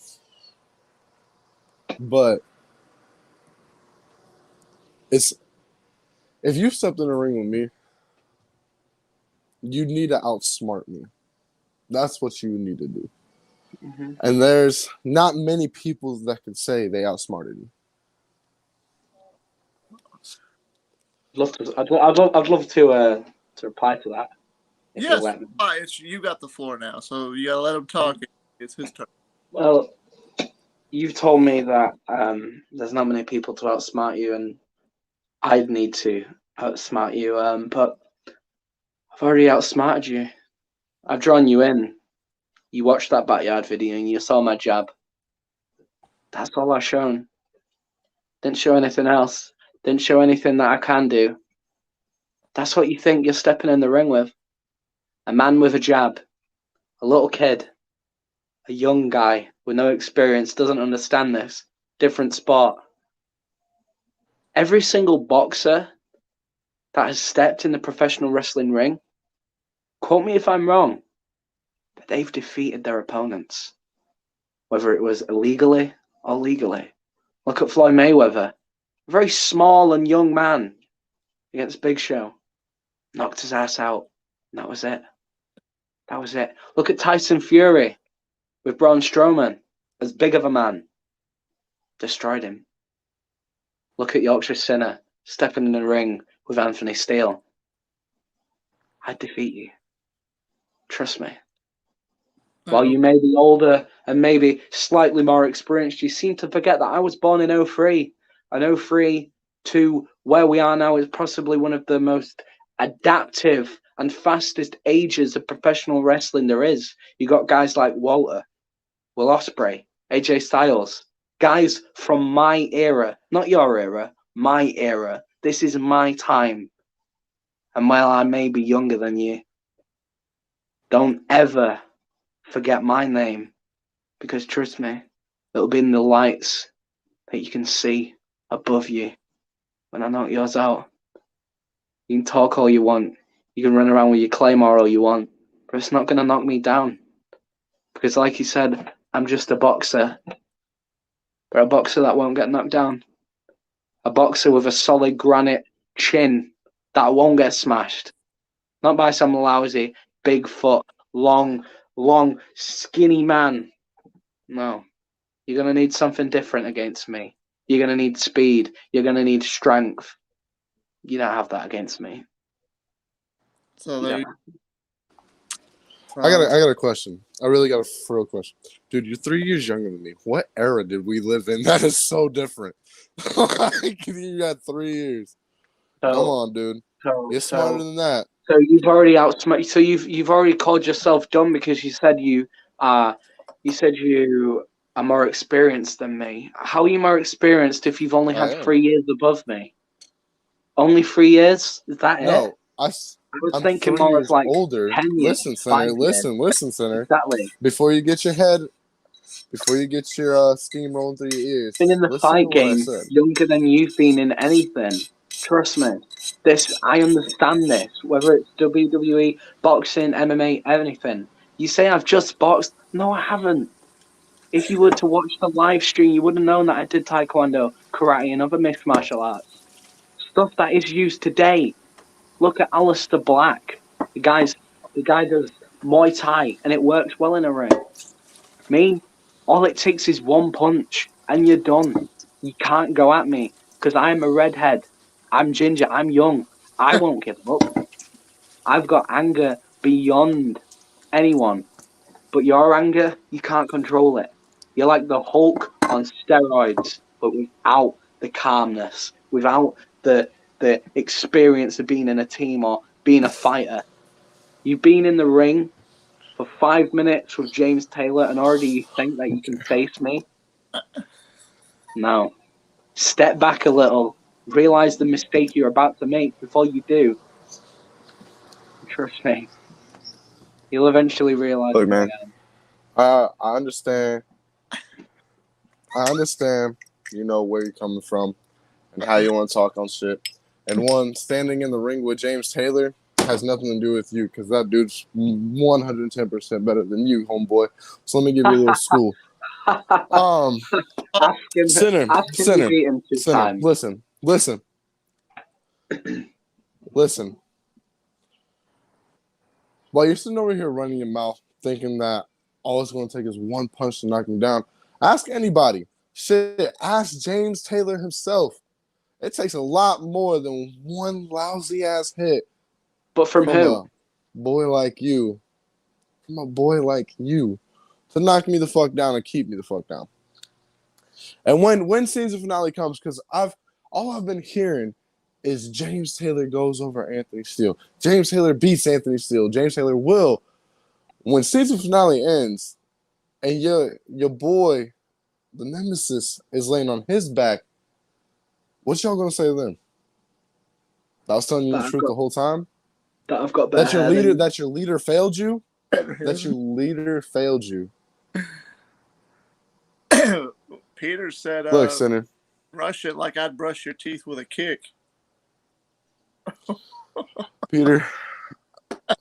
it's if you stepped in a ring with me, you need to outsmart me. That's what you need to do. Mm-hmm. And there's not many people that can say they outsmarted you. I'd love to reply to that. Yes, you got the floor now, so you gotta let him talk. It's his turn. Well, you've told me that there's not many people to outsmart you, and I'd need to outsmart you. But I've already outsmarted you. I've drawn you in. You watched that backyard video and you saw my jab. That's all I've shown. Didn't show anything else. Didn't show anything that I can do. That's what you think you're stepping in the ring with. A man with a jab. A little kid. A young guy with no experience, doesn't understand this. Different sport. Every single boxer that has stepped in the professional wrestling ring, quote me if I'm wrong, but they've defeated their opponents. Whether it was illegally or legally. Look at Floyd Mayweather. A very small and young man against Big Show. Knocked his ass out. And that was it. That was it. Look at Tyson Fury with Braun Strowman. As big of a man. Destroyed him. Look at Yorkshire Sinner stepping in the ring with Anthony Steele. I'd defeat you. Trust me. While you may be older and maybe slightly more experienced, you seem to forget that I was born in 03. And 03 to where we are now is possibly one of the most adaptive and fastest ages of professional wrestling there is. You got guys like Walter, Will Ospreay, AJ Styles, guys from my era, not your era, my era. This is my time. And while I may be younger than you, don't ever forget my name, because trust me, it'll be in the lights that you can see above you when I knock yours out. You can talk all you want, you can run around with your claymore all you want, but it's not going to knock me down, because like you said, I'm just a boxer, but a boxer that won't get knocked down, a boxer with a solid granite chin that won't get smashed, not by some lousy, bigfoot, long, skinny man. No. You're going to need something different against me. You're going to need speed. You're going to need strength. You don't have that against me. So You there don't. I got a question. I really got a real question. Dude, you're 3 years younger than me. What era did we live in? That is so different. You got 3 years. Come on, dude. You're smarter than that. So you've already outsmarted. So you've already called yourself dumb because you said you are more experienced than me. How are you more experienced if you've only had 3 years above me? Only 3 years? Is that it? No, I was I'm thinking 3 more years of like older. 10 years. Listen, Sinner. 5 years. Listen, Sinner. Exactly. Before you get your steam rolling through your ears, Been in the listen fight to what I game said. younger than you've been in anything. Trust me. I understand this. Whether it's WWE, boxing, MMA, anything. You say I've just boxed. No, I haven't. If you were to watch the live stream, you would have known that I did taekwondo, karate, and other mixed martial arts. Stuff that is used today. Look at Alistair Black. The guy does Muay Thai, and it works well in a ring. Me, all it takes is one punch, and you're done. You can't go at me, because I'm a redhead. I'm ginger. I'm young. I won't give up. I've got anger beyond anyone. But your anger, you can't control it. You're like the Hulk on steroids, but without the calmness, without the experience of being in a team or being a fighter. You've been in the ring for 5 minutes with James Taylor and already you think that you can face me? No. Step back a little. Realize the mistake you're about to make before you do. Trust me. You'll eventually realize. Look, man. I understand. You know where you're coming from and how you want to talk on shit. And standing in the ring with James Taylor has nothing to do with you because that dude's 110% better than you, homeboy. So let me give you a little school. Sinner. Listen. While you're sitting over here running your mouth, thinking that all it's going to take is one punch to knock him down, ask anybody. Shit, ask James Taylor himself. It takes a lot more than one lousy ass hit. But from who? A boy like you. From a boy like you. To knock me the fuck down and keep me the fuck down. And when season finale comes, because all I've been hearing is James Taylor goes over Anthony Steele. James Taylor beats Anthony Steele. James Taylor will. When season finale ends and your boy, the Nemesis, is laying on his back, What y'all gonna say then? I was telling you the truth the whole time. That I've got better That your hair leader. than That your leader failed you. That your leader failed you. Peter said, Look, Sinner. rush it like I'd brush your teeth with a kick. Peter,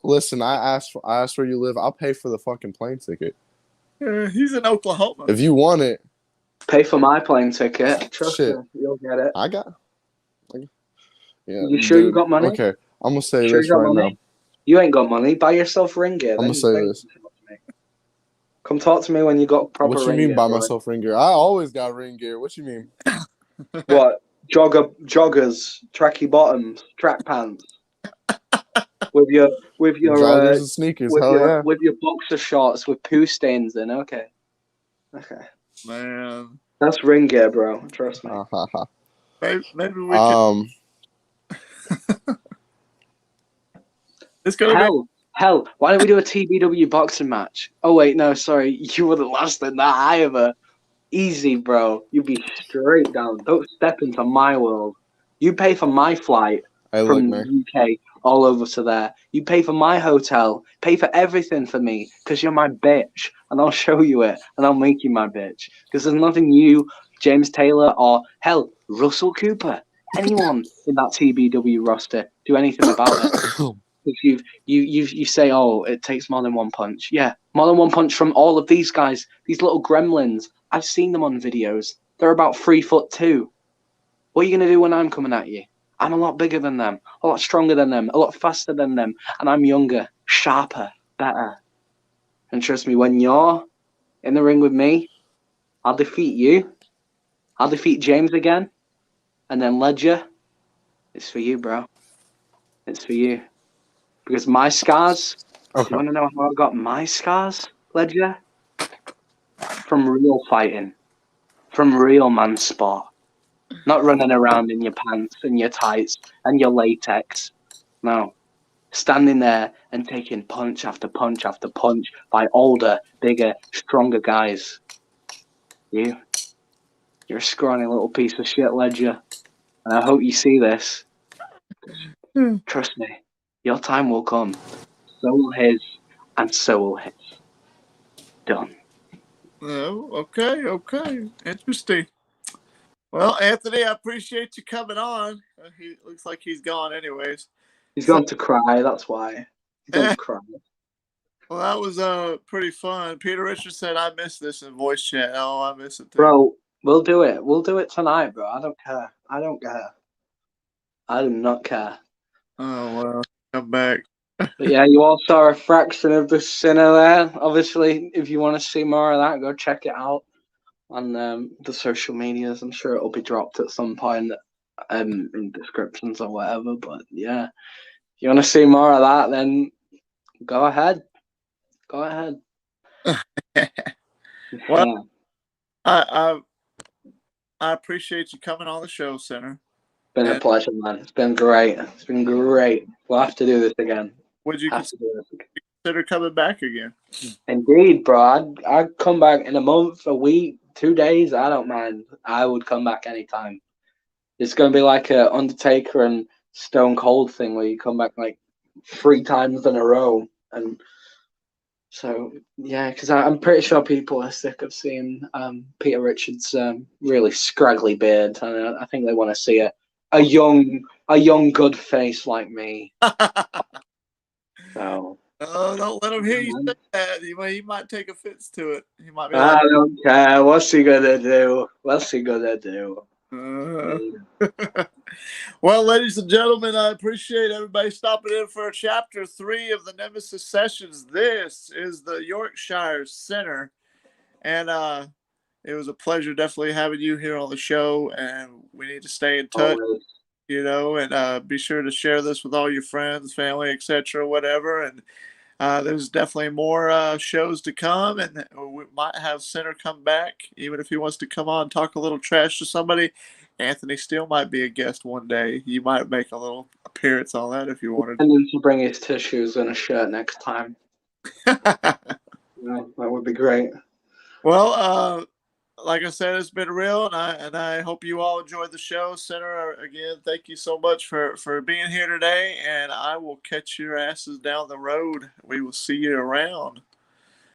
listen. I asked where you live. I'll pay for the fucking plane ticket. He's in Oklahoma. If you want it, Pay for my plane ticket. Trust shit. me, you'll get it. Yeah. You sure dude, you got money? Okay, I'm gonna say Sure this you got right money? now. You ain't got money. Buy yourself ring gear. I'm gonna say this. Come talk to me when you got proper What you ring mean gear. buy bro. myself ring gear? I always got ring gear. What you mean? What? Joggers, tracky bottoms, track pants. with your Joggers and sneakers. Hell yeah. with your boxer shorts with poo stains in. Okay. Man, that's ring gear, bro. Trust me. Maybe we can. It's gonna be Hell. Why don't we do a TBW boxing match? Oh wait, no, sorry, you wouldn't last in that either. Easy, bro. You be straight down. Don't step into my world. You pay for my flight from the UK all over to there. You pay for my hotel. Pay for everything for me because you're my bitch. And I'll show you it. And I'll make you my bitch. Because there's nothing you, James Taylor, or hell, Russell Cooper, anyone in that TBW roster do anything about it. If you say, oh, it takes more than one punch. Yeah, more than one punch from all of these guys, these little gremlins. I've seen them on videos. They're about 3'2". What are you going to do when I'm coming at you? I'm a lot bigger than them, a lot stronger than them, a lot faster than them, and I'm younger, sharper, better. And trust me, when you're in the ring with me, I'll defeat you. I'll defeat James again. And then Ledger, it's for you, bro. It's for you. Because my scars, Okay. you want to know how I got my scars, Ledger? From real fighting. From real man sport. Not running around in your pants and your tights and your latex. No. Standing there and taking punch after punch after punch by older, bigger, stronger guys. You're a scrawny little piece of shit, Ledger. And I hope you see this. Trust me, your time will come. So will his, and so will his. Done. Oh, okay. Interesting. Well, Anthony, I appreciate you coming on. He looks like he's gone anyways. He's gone to cry, that's why. He's gone to cry. Well, that was pretty fun. Peter Richards said, I miss this in voice chat. Oh, I miss it too. Bro, we'll do it. We'll do it tonight, bro. I don't care. I do not care. Oh, well, come back. But yeah, you all saw a fraction of the Sinner there. Obviously, if you want to see more of that, go check it out on the social medias. I'm sure it'll be dropped at some point in descriptions or whatever. But yeah, if you want to see more of that, then go ahead. Go ahead. Well, yeah. I appreciate you coming on the show, Sinner. Been a pleasure, man. It's been great. It's been great. We'll have to do this again. Would you consider coming back again? Indeed, bro. I'd come back in a month, a week, 2 days. I don't mind. I would come back anytime. It's going to be like a Undertaker and Stone Cold thing where you come back like 3 times in a row. And so, yeah, because I'm pretty sure people are sick of seeing Peter Richards' really scraggly beard. And I think they want to see a young good face like me. So. Oh, don't let him hear you say that. He might take offense to it. He might be I don't care. What's he gonna do? What's he gonna do? Well, ladies and gentlemen, I appreciate everybody stopping in for chapter 3 of the Nemesis sessions. This is the Yorkshire Sinner, and it was a pleasure definitely having you here on the show, and we need to stay in touch. Always. And be sure to share this with all your friends, family, etc., whatever. And there's definitely more shows to come, and we might have Sinner come back, even if he wants to come on and talk a little trash to somebody. Anthony Steele might be a guest one day. You might make a little appearance on that if you wanted. And then to bring his tissues and a shirt next time. That would be great. Well, like I said, it's been real, and I hope you all enjoyed the show. Sinner, again, thank you so much for being here today, and I will catch your asses down the road. We will see you around.